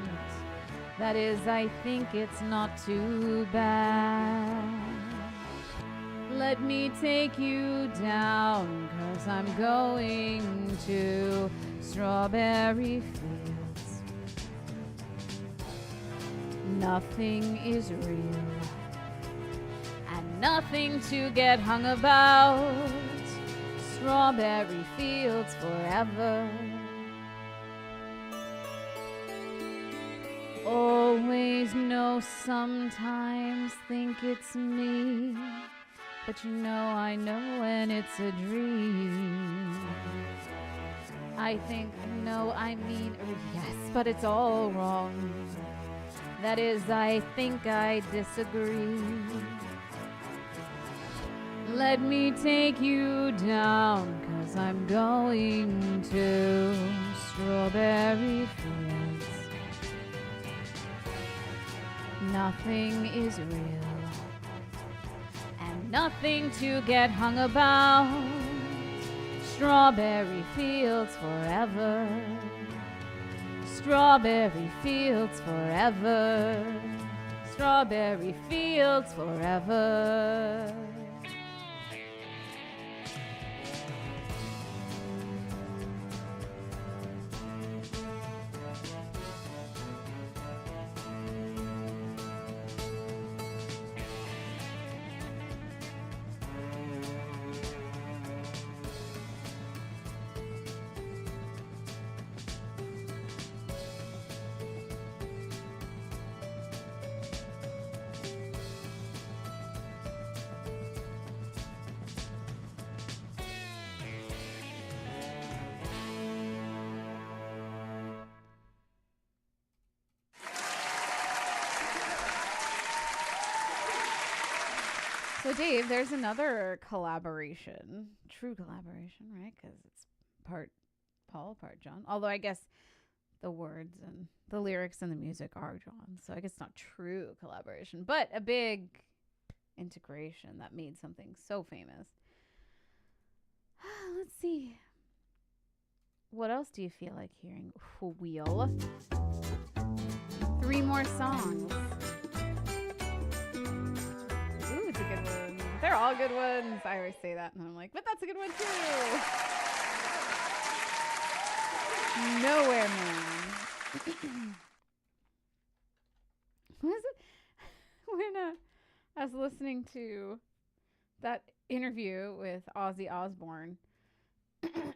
That is, I think it's not too bad. Let me take you down, 'cause I'm going to strawberry fields. Nothing is real, and nothing to get hung about. Strawberry fields forever. Always know, sometimes think it's me, but I know when it's a dream. I think, no, I mean, yes, but it's all wrong. That is, I think I disagree. Let me take you down, 'cause I'm going to strawberry fields. Nothing is real, and nothing to get hung about. Strawberry fields forever. Strawberry fields forever. Strawberry fields forever. So, Dave, there's another collaboration, true collaboration, right? Because it's part Paul, part John. Although I guess the words and the lyrics and the music are John. So I guess not true collaboration, but a big integration that made something so famous. Let's see. What else do you feel like hearing? Wheel. 3 more songs. Ooh, it's a good one. They're all good ones. I always say that, and I'm like, but that's a good one too. Nowhere Man. Was it when I was listening to that interview with Ozzy Osbourne,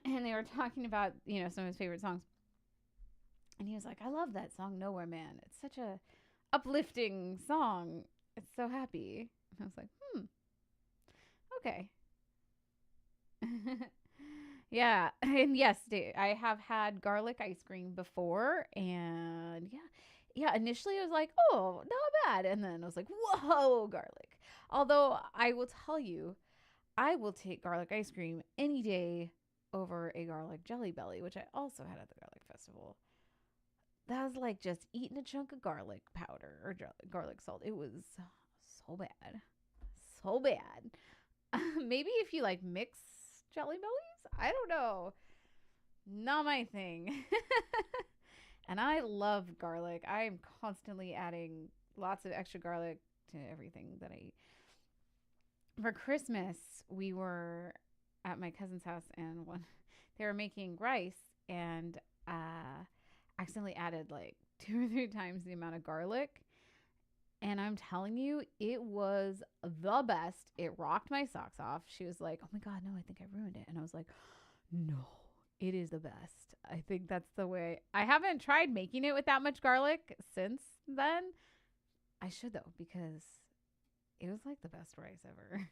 and they were talking about, some of his favorite songs. And he was like, I love that song, Nowhere Man. It's such a uplifting song. It's so happy. And I was like, okay. Yeah. And yes, I have had garlic ice cream before. And yeah, initially I was like, oh, not bad. And then I was like, whoa, garlic. Although I will tell you, I will take garlic ice cream any day over a garlic Jelly Belly, which I also had at the Garlic Festival. That was like just eating a chunk of garlic powder or garlic salt. It was so bad. So bad. Maybe if you like mix Jelly Bellies? I don't know. Not my thing. And I love garlic. I am constantly adding lots of extra garlic to everything that I eat. For Christmas, we were at my cousin's house, and they were making rice, and accidentally added like 2 or 3 times the amount of garlic. And I'm telling you, it was the best. It rocked my socks off. She was like, oh my God, no, I think I ruined it. And I was like, no, it is the best. I think that's the way. I haven't tried making it with that much garlic since then. I should though, because it was like the best rice ever.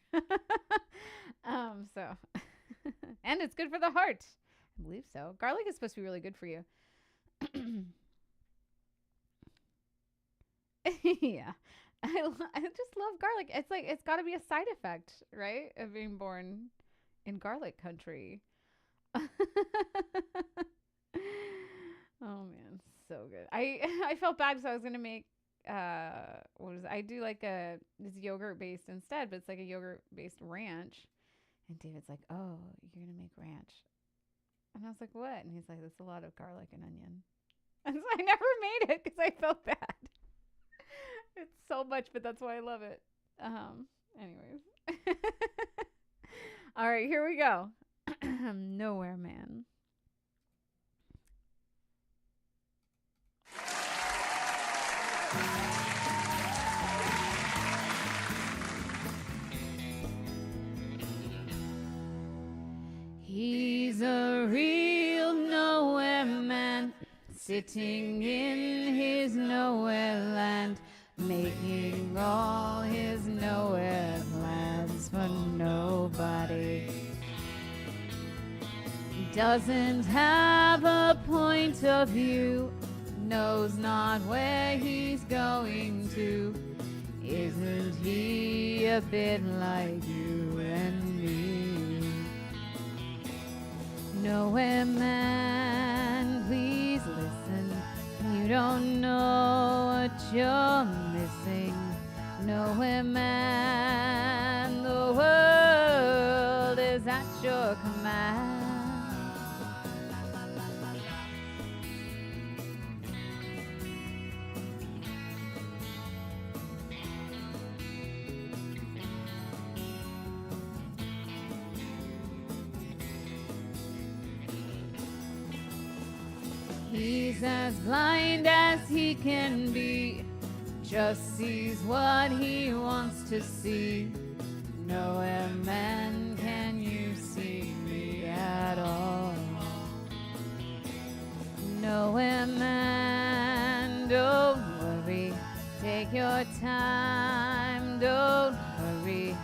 So, and it's good for the heart. I believe so. Garlic is supposed to be really good for you. Yeah. I just love garlic. It's like, it's got to be a side effect, right? Of being born in garlic country. Oh man, so good. I felt bad because I was going to make I do like this yogurt based instead, but it's like a yogurt based ranch. And David's like, oh, you're going to make ranch. And I was like, what? And he's like, that's a lot of garlic and onion. And so I never made it because I felt bad. It's so much, but that's why I love it. Anyways. All right, here we go. Nowhere Man. He's a real nowhere man, sitting in his nowhere land, making all his nowhere plans for nobody. Doesn't have a point of view, knows not where he's going to. Isn't he a bit like you and me? Nowhere man, please listen. You don't know what you're missing. Nowhere man, the world is at your command. He's as blind as he can be, just sees what he wants to see. Nowhere man, can you see me at all? Nowhere man, don't worry, take your time, don't hurry,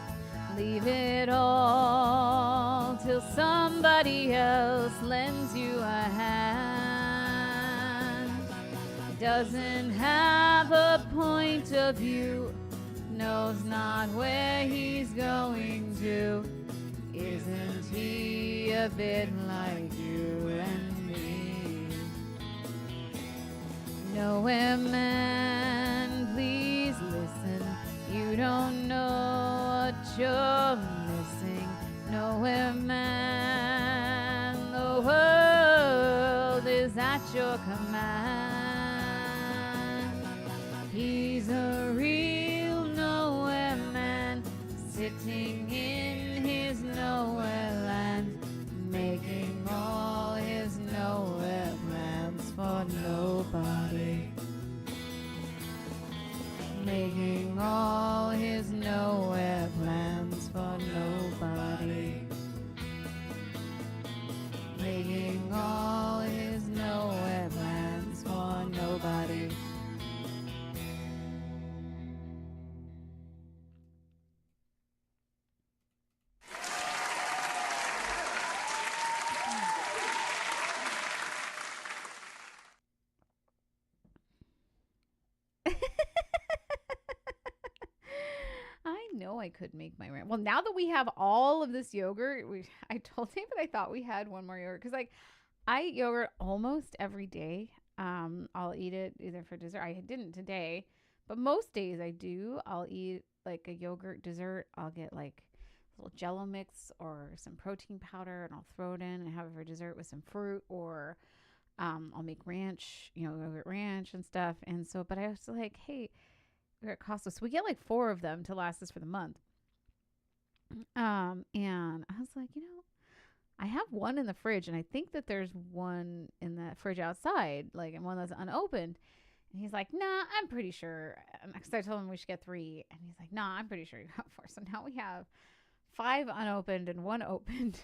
leave it all till somebody else lends you a hand. Doesn't have a point of view, knows not where he's going to. Isn't he a bit like you and me? Nowhere man, please listen. You don't know what you're missing. Nowhere man, the world is at your command. living in his nowhere land, making all his nowhere plans for nobody. Making all his nowhere plans for nobody. Making all his nowhere plans for nobody. I know I could make my rant. Well, now that we have all of this yogurt, I told David I thought we had one more yogurt because, like, I eat yogurt almost every day. I'll eat it either for dessert. I didn't today, but most days I do. I'll eat like a yogurt dessert. I'll get like a little Jello mix or some protein powder, and I'll throw it in and have it for dessert with some fruit, or I'll make ranch, yogurt ranch and stuff. And so, but I was like, hey, we're at Costco, so we get like 4 of them to last us for the month. And I was like, I have one in the fridge, and I think that there's one in the fridge outside, like, and one that's unopened. And he's like, nah, I'm pretty sure. Because I told him we should get 3. And he's like, nah, I'm pretty sure you got 4. So now we have 5 unopened and 1 opened.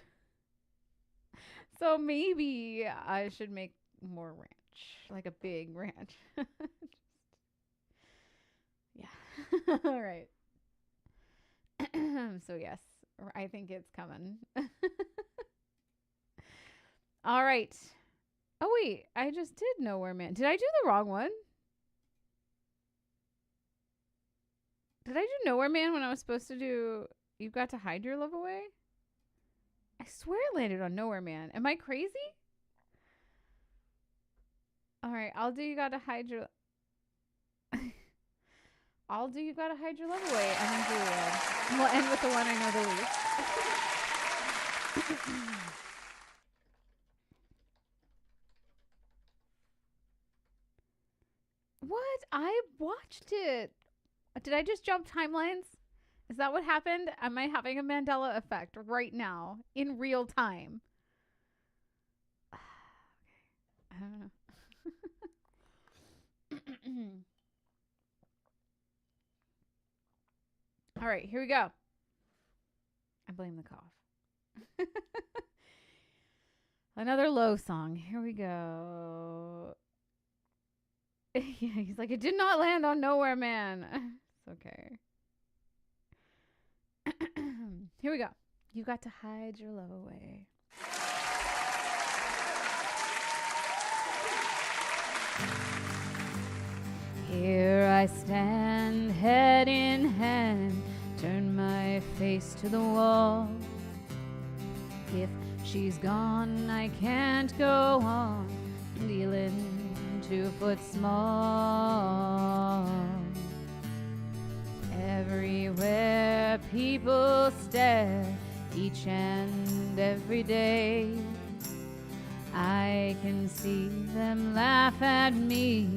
So maybe I should make more ranch, like a big ranch. Yeah. All right. So yes, I think it's coming. All right. Oh wait, I just did Nowhere Man. Did I do the wrong one? Did I do Nowhere Man when I was supposed to do You've Got to Hide Your Love Away? I swear I landed on Nowhere Man. Am I crazy? All right, I'll do You Got to Hide Your I'll do You Gotta Hide Your Love Away, and then Julia. We'll end with the one I know the least. What? I watched it. Did I just jump timelines? Is that what happened? Am I having a Mandela effect right now, in real time? I don't know. All right, here we go. I blame the cough. Another low song. Here we go. Yeah, he's like, it did not land on Nowhere Man. It's okay. Here we go. You got to hide your love away. Here I stand, head in hand, turn my face to the wall. If she's gone, I can't go on, dealing 2 foot small. Everywhere people stare, each and every day, I can see them laugh at me,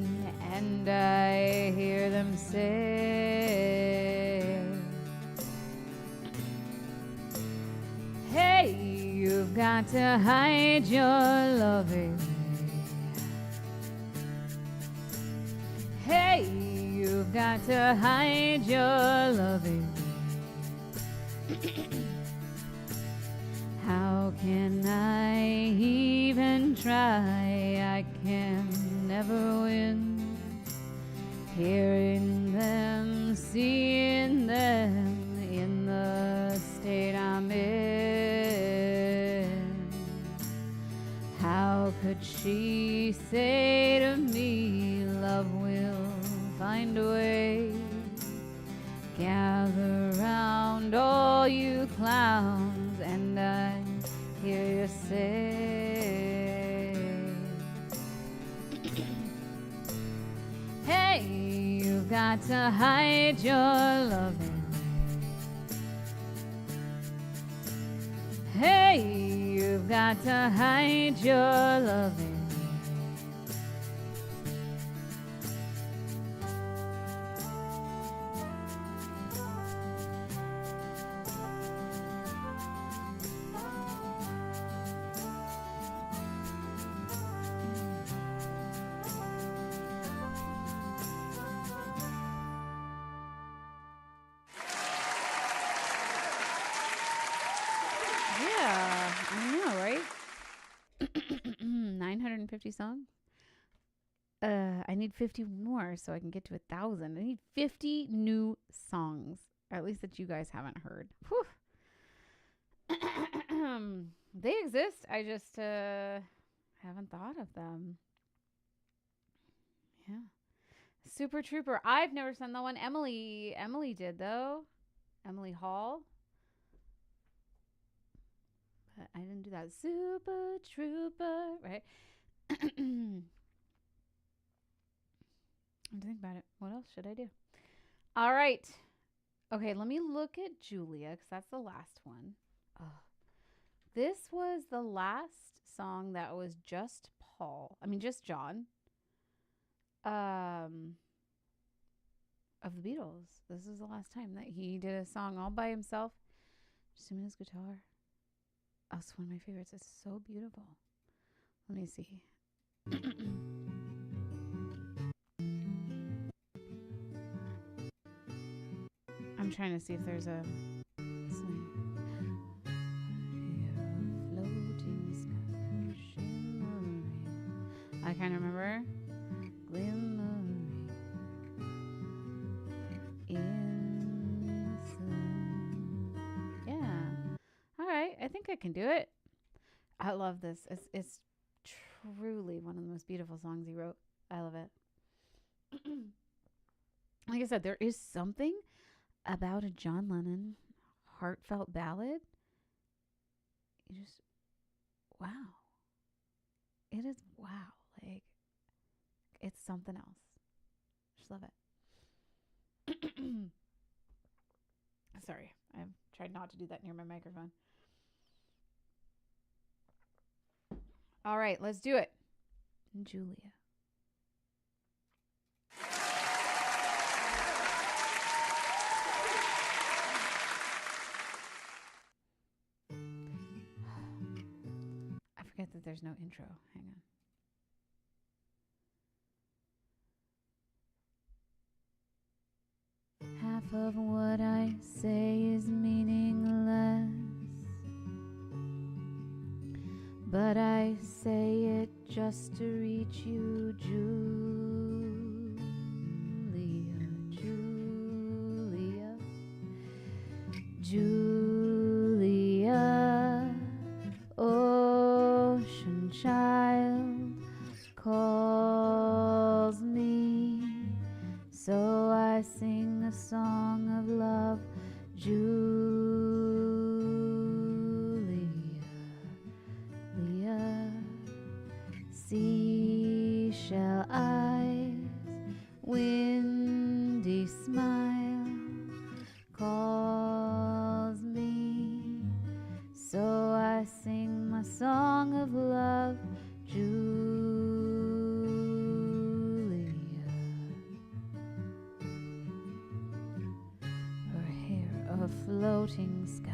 and I hear them say, hey, you've got to hide your loving. Hey, you've got to hide your loving. How can I even try? I can never win. Hearing them, seeing them in the state I'm in. How could she say to me, love will find a way? Gather round all you clowns, and I hear you say, hey, you've got to hide your loving. Hey, you've got to hide your loving. 50 songs. I need 50 more so I can get to 1,000. I need 50 new songs, or at least that you guys haven't heard. Whew. They exist. I just haven't thought of them. Yeah. Super Trooper. I've never sung that one. Emily did though. Emily Hall. But I didn't do that. Super Trooper, right? I'm think about it. What else should I do? All right. Okay, let me look at Julia because that's the last one. Oh. This was the last song that was just just John. Of the Beatles. This is the last time that he did a song all by himself, just him and his guitar. Oh, it's one of my favorites. It's so beautiful. Let me see. I'm trying to see if there's a I can't remember. Glimmering in the sun. Yeah. All right. I think I can do it. I love this. It's truly one of the most beautiful songs he wrote. I love it. Like I said, there is something about a John Lennon heartfelt ballad. You just, wow. It is wow. Like, it's something else. Just love it. Sorry, I've tried not to do that near my microphone. All right, let's do it. Julia. I forget that there's no intro. Hang on. Half of what I say is meaningless, but I say it just to reach you, Julia, ocean child calls me, so I sing a song of love, Julia, seashell eyes, windy smile, calls me, so I sing my song of love, Julia. Her hair a floating sky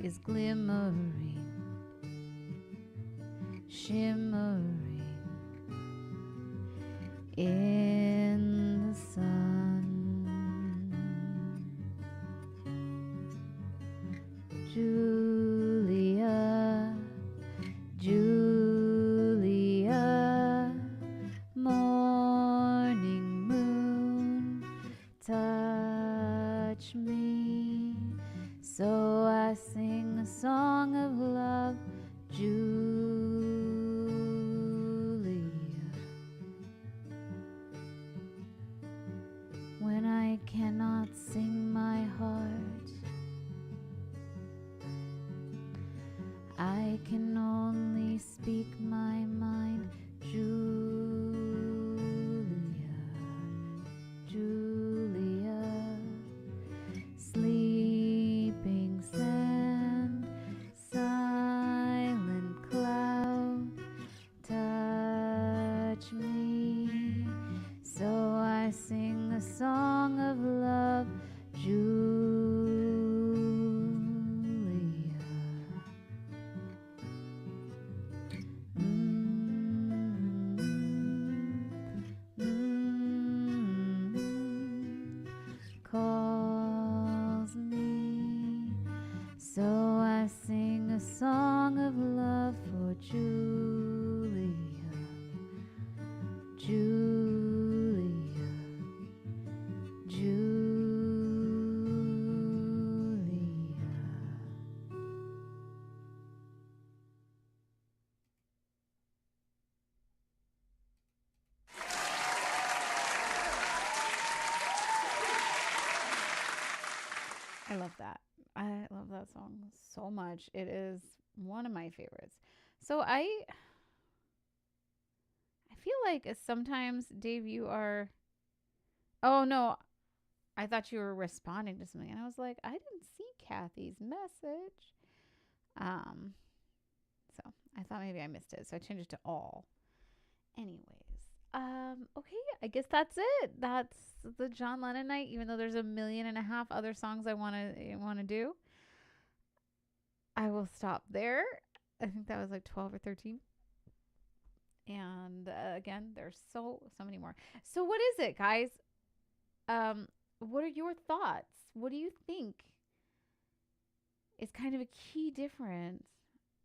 is glimmering, shimmering in the sun. Julia, Julia, morning moon, touch me, so I sing a song of love, Julia. When I cannot sing my heart, I can only speak my mind, Julia, Julia, sleeping sand, silent cloud, touch me, so I sing a song of love, Julia. Calls me, so I sing a song of love for Julia. love that. I love that song so much. It is one of my favorites. So I feel like sometimes, Dave, you are. Oh no, I thought you were responding to something, and I was like, I didn't see Kathy's message. Um, so I thought maybe I missed it, so I changed it to all. Anyways, okay, I guess that's it. That's the John Lennon night. Even though there's a million and a half other songs I wanna do, I will stop there. I think that was like 12 or 13. And again, there's so many more. So what is it, guys? What are your thoughts? What do you think is kind of a key difference?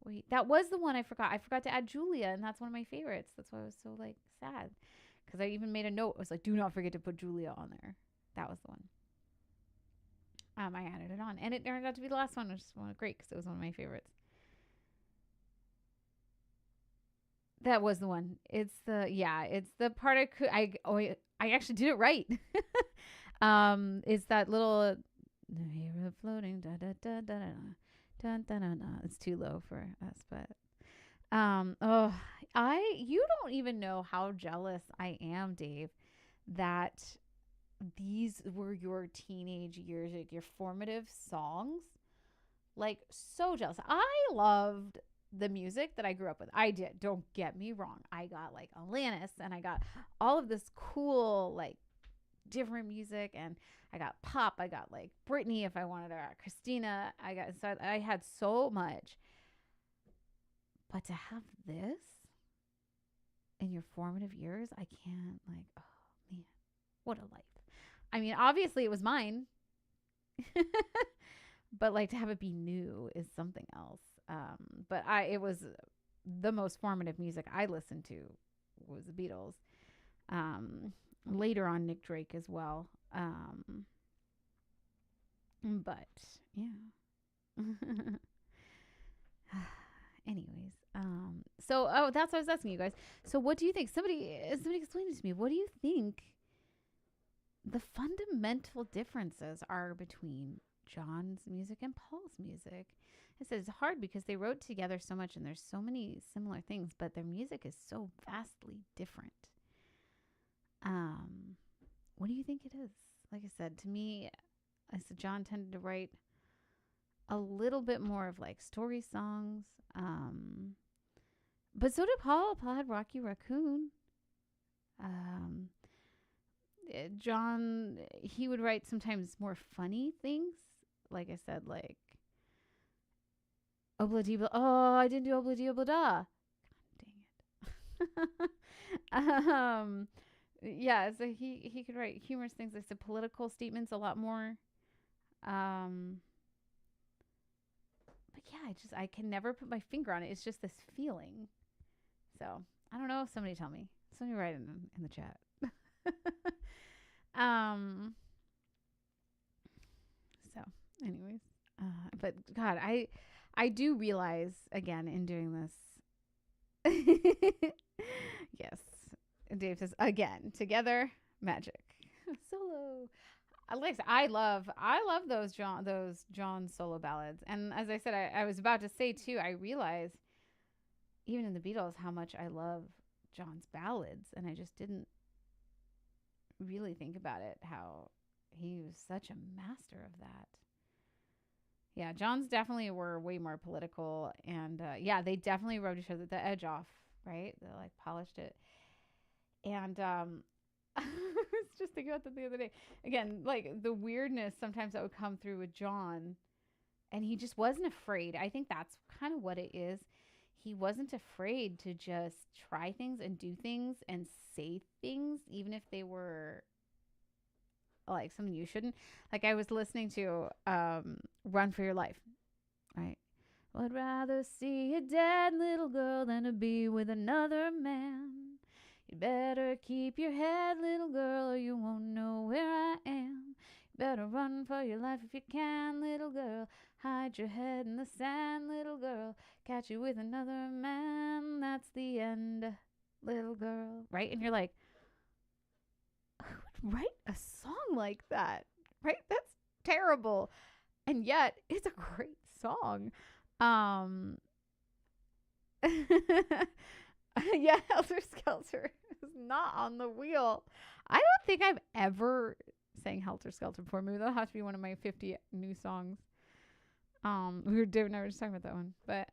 Wait, that was the one I forgot. I forgot to add Julia, and that's one of my favorites. That's why I was so like sad, because I even made a note. I was like, do not forget to put Julia on there. That was the one. I added it on, and it turned out to be the last one, which was great because it was one of my favorites. That was the one. It's the part I actually did it right. It's that little hero floating da da da da da da da da da. It's too low for us, but you don't even know how jealous I am, Dave, that these were your teenage years, like your formative songs. Like, so jealous. I loved the music that I grew up with. I did. Don't get me wrong. I got like Alanis, and I got all of this cool, like, different music, and I got pop. I got like Britney if I wanted to, Christina. I had so much. But to have this in your formative years, I can't, like, oh man, what a life. I mean, obviously it was mine. But like to have it be new is something else. But it was the most formative music I listened to was the Beatles. Later on Nick Drake as well. But yeah. Anyways, so that's what I was asking you guys. So what do you think? Somebody explain it to me. What do you think the fundamental differences are between John's music and Paul's music? It says it's hard because they wrote together so much and there's so many similar things, but their music is so vastly different. What do you think it is? Like I said, to me, John tended to write a little bit more of like story songs. But so did Paul. Paul had Rocky Raccoon. John, he would write sometimes more funny things. Like I said, like obla dee blah. Oh, I didn't do obla dee obla da. Dang it. Yeah, so he could write humorous things. Like the political statements a lot more. But yeah, I can never put my finger on it. It's just this feeling. So I don't know. Somebody tell me. Somebody write in the chat. So anyways, but God, I do realize again in doing this. Yes, Dave says again, together, magic. Solo. Alexa, I love those John solo ballads. And as I said, I was about to say too, I realize even in the Beatles how much I love John's ballads, and I just didn't really think about it, how he was such a master of that. Yeah, John's definitely were way more political, and yeah, they definitely wrote each other the edge off, right? They like polished it. And I was just thinking about that the other day. Again, like the weirdness sometimes that would come through with John, and he just wasn't afraid. I think that's kind of what it is. He wasn't afraid to just try things and do things and say things, even if they were like something you shouldn't. Like I was listening to Run for Your Life, right? Would rather see a dead little girl than to be with another man. You better keep your head, little girl, or you won't know where I am. You better run for your life if you can, little girl. Hide your head in the sand, little girl. Catch you with another man. That's the end, little girl. Right? And you're like, who would write a song like that? Right? That's terrible. And yet, it's a great song. Um, yeah, Helter Skelter is not on the wheel. I don't think I've ever sang Helter Skelter before. Maybe that'll have to be one of my 50 new songs. We were doing, I was just talking about that one. But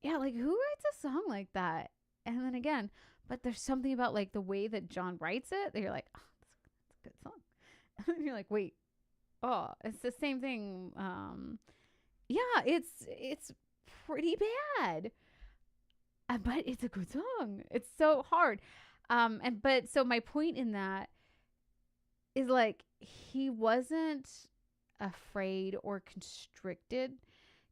yeah, like who writes a song like that? And then again, but there's something about like the way that John writes it that you're like, oh, that's a good song. And you're like, wait, oh, it's the same thing. Yeah, it's pretty bad, but it's a good song. It's so hard. And but so my point in that is like he wasn't afraid or constricted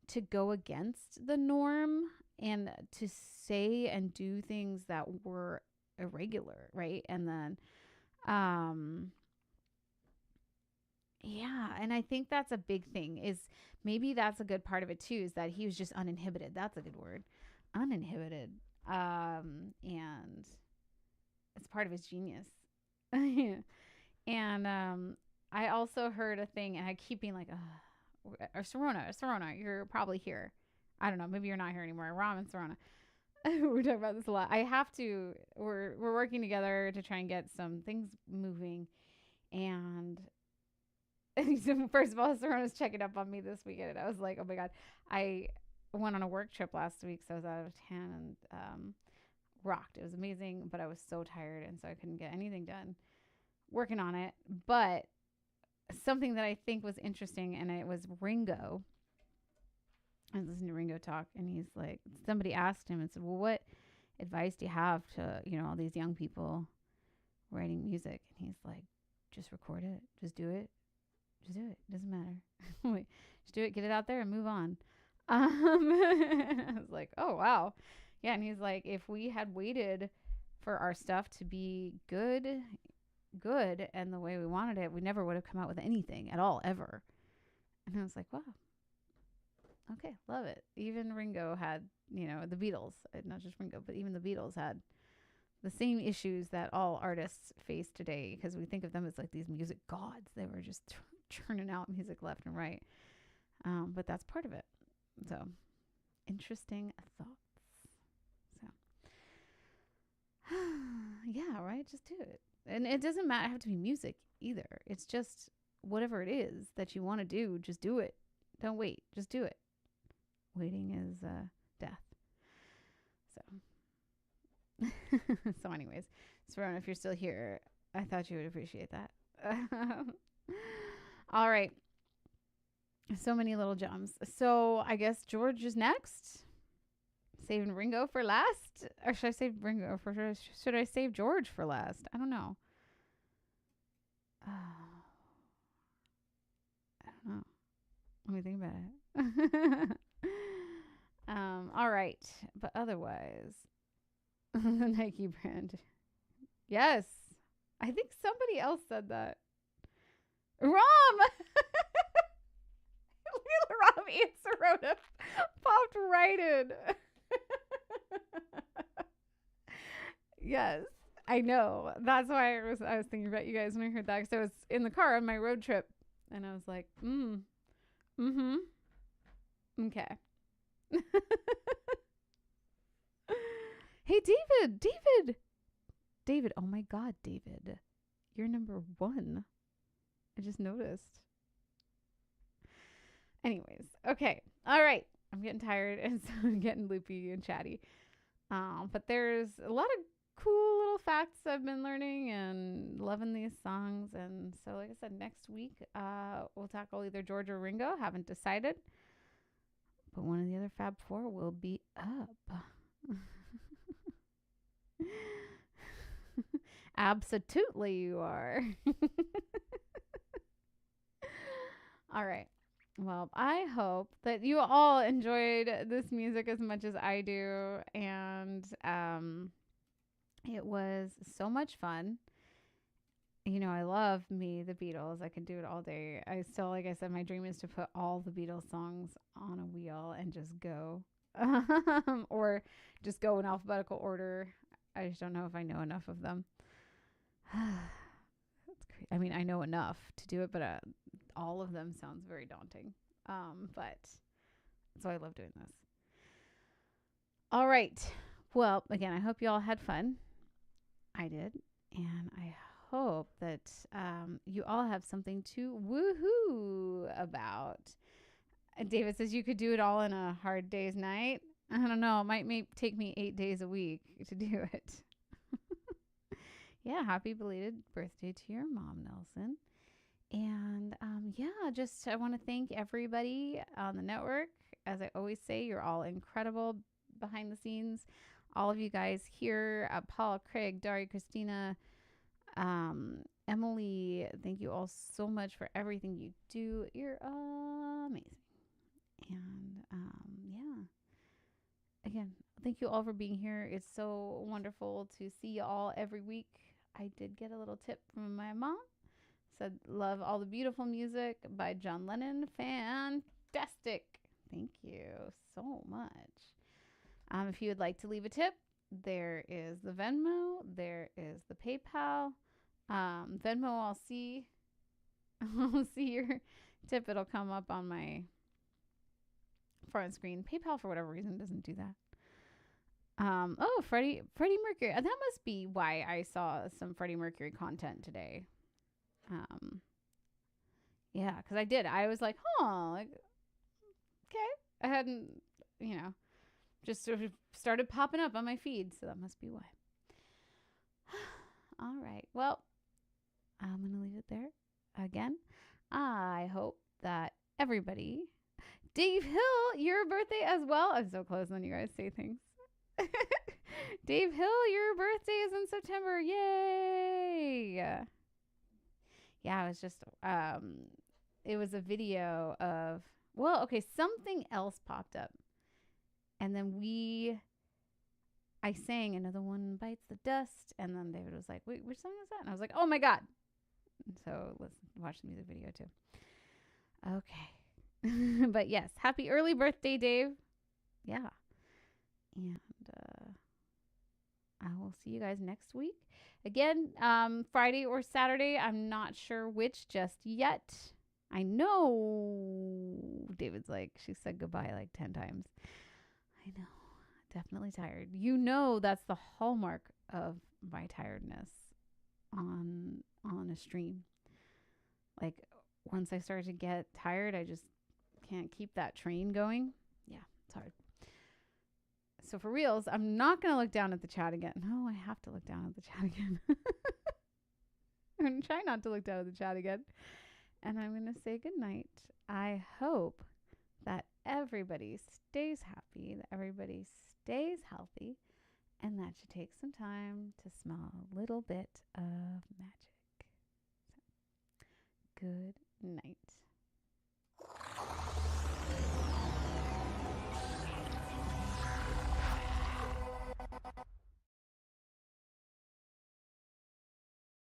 to go against the norm and to say and do things that were irregular, right? And then yeah, and I think that's a big thing is maybe that's a good part of it too is that he was just uninhibited. That's a good word. Uninhibited. And it's part of his genius. And I also heard a thing and I keep being like, Serona, you're probably here. I don't know, maybe you're not here anymore. Ram and Serona. We talk about this a lot. We're working together to try and get some things moving. And first of all, Serona's checking up on me this weekend. And I was like, oh my God. I went on a work trip last week, so I was out of town and rocked. It was amazing, but I was so tired, and so I couldn't get anything done working on it. But something that I think was interesting, and it was Ringo. I was listening to Ringo talk, and he's like, somebody asked him and said, well, what advice do you have to, all these young people writing music? And he's like, just record it. Just do it. Just do it. Doesn't matter. Just do it. Get it out there and move on. I was like, oh, wow. Yeah. And he's like, if we had waited for our stuff to be good, and the way we wanted it, we never would have come out with anything at all, ever. And I was like, wow. Okay, love it. Even Ringo had, the Beatles, not just Ringo, but even the Beatles had the same issues that all artists face today, because we think of them as like these music gods. They were just churning out music left and right. But that's part of it. So, interesting thoughts. So, yeah, right? Just do it. And it doesn't have to be music either. It's just whatever it is that you want to do, just do it. Don't wait. Just do it. Waiting is death. So, so anyways, Sparona, if you're still here, I thought you would appreciate that. All right. So many little gems. So I guess George is next. Saving Ringo for last? Or should I save Ringo for should I save George for last? I don't know. I don't know. Let me think about it. All right. But otherwise, the Nike brand. Yes. I think somebody else said that. Rom! Look at Rom and Serona popped right in. Yes, I know. That's why I was thinking about you guys when I heard that. Because I was in the car on my road trip, and I was like, okay. Hey, David. Oh my God, David, you're number 1. I just noticed. Anyways, okay, all right. I'm getting tired and so I'm getting loopy and chatty. But there's a lot of cool little facts I've been learning and loving these songs. And so, like I said, next week we'll tackle either George or Ringo. Haven't decided, but one of the other Fab Four will be up. Absolutely, you are. All right. Well, I hope that you all enjoyed this music as much as I do. And it was so much fun. I love the Beatles. I could do it all day. I still, like I said, my dream is to put all the Beatles songs on a wheel and just go. Or just go in alphabetical order. I just don't know if I know enough of them. That's I mean, I know enough to do it, but all of them sounds very daunting. But so I love doing this. All right. Well, again, I hope you all had fun. I did. And I hope that you all have something to woohoo about. David says you could do it all in a hard day's night. I don't know. It might take me 8 days a week to do it. Yeah, happy belated birthday to your mom, Nelson. And yeah, just I want to thank everybody on the network. As I always say, you're all incredible behind the scenes. All of you guys here, Paul, Craig, Dari, Christina, Emily, thank you all so much for everything you do. You're amazing. And yeah, again, thank you all for being here. It's so wonderful to see you all every week. I did get a little tip from my mom. Said, love all the beautiful music by John Lennon. Fantastic. Thank you so much. If you would like to leave a tip, there is the Venmo. There is the PayPal. Venmo, I'll see your tip. It'll come up on my front screen. PayPal, for whatever reason, doesn't do that. Oh, Freddie Mercury. That must be why I saw some Freddie Mercury content today. Yeah, because I did. I was like, like, okay. I hadn't, just sort of started popping up on my feed, so that must be why. All right. Well, I'm going to leave it there. Again, I hope that everybody... Dave Hill, your birthday as well. I'm so close when you guys say things. Dave Hill, your birthday is in September. Yay! Yeah, it was just, it was a video of, something else popped up. And then I sang Another One Bites the Dust. And then David was like, wait, which song is that? And I was like, oh my God. So let's watch the music video too. Okay. But yes, happy early birthday, Dave. Yeah. And I will see you guys next week. Again, Friday or Saturday. I'm not sure which just yet. I know David's like, she said goodbye like 10 times. I know. Definitely tired. That's the hallmark of my tiredness on a stream. Like once I start to get tired, I just can't keep that train going. Yeah, it's hard. So for reals, I'm not going to look down at the chat again. No, I have to look down at the chat again. I'm going to try not to look down at the chat again. And I'm going to say goodnight. I hope that everybody stays happy, that everybody stays healthy, and that you take some time to smell a little bit of magic. So, good night.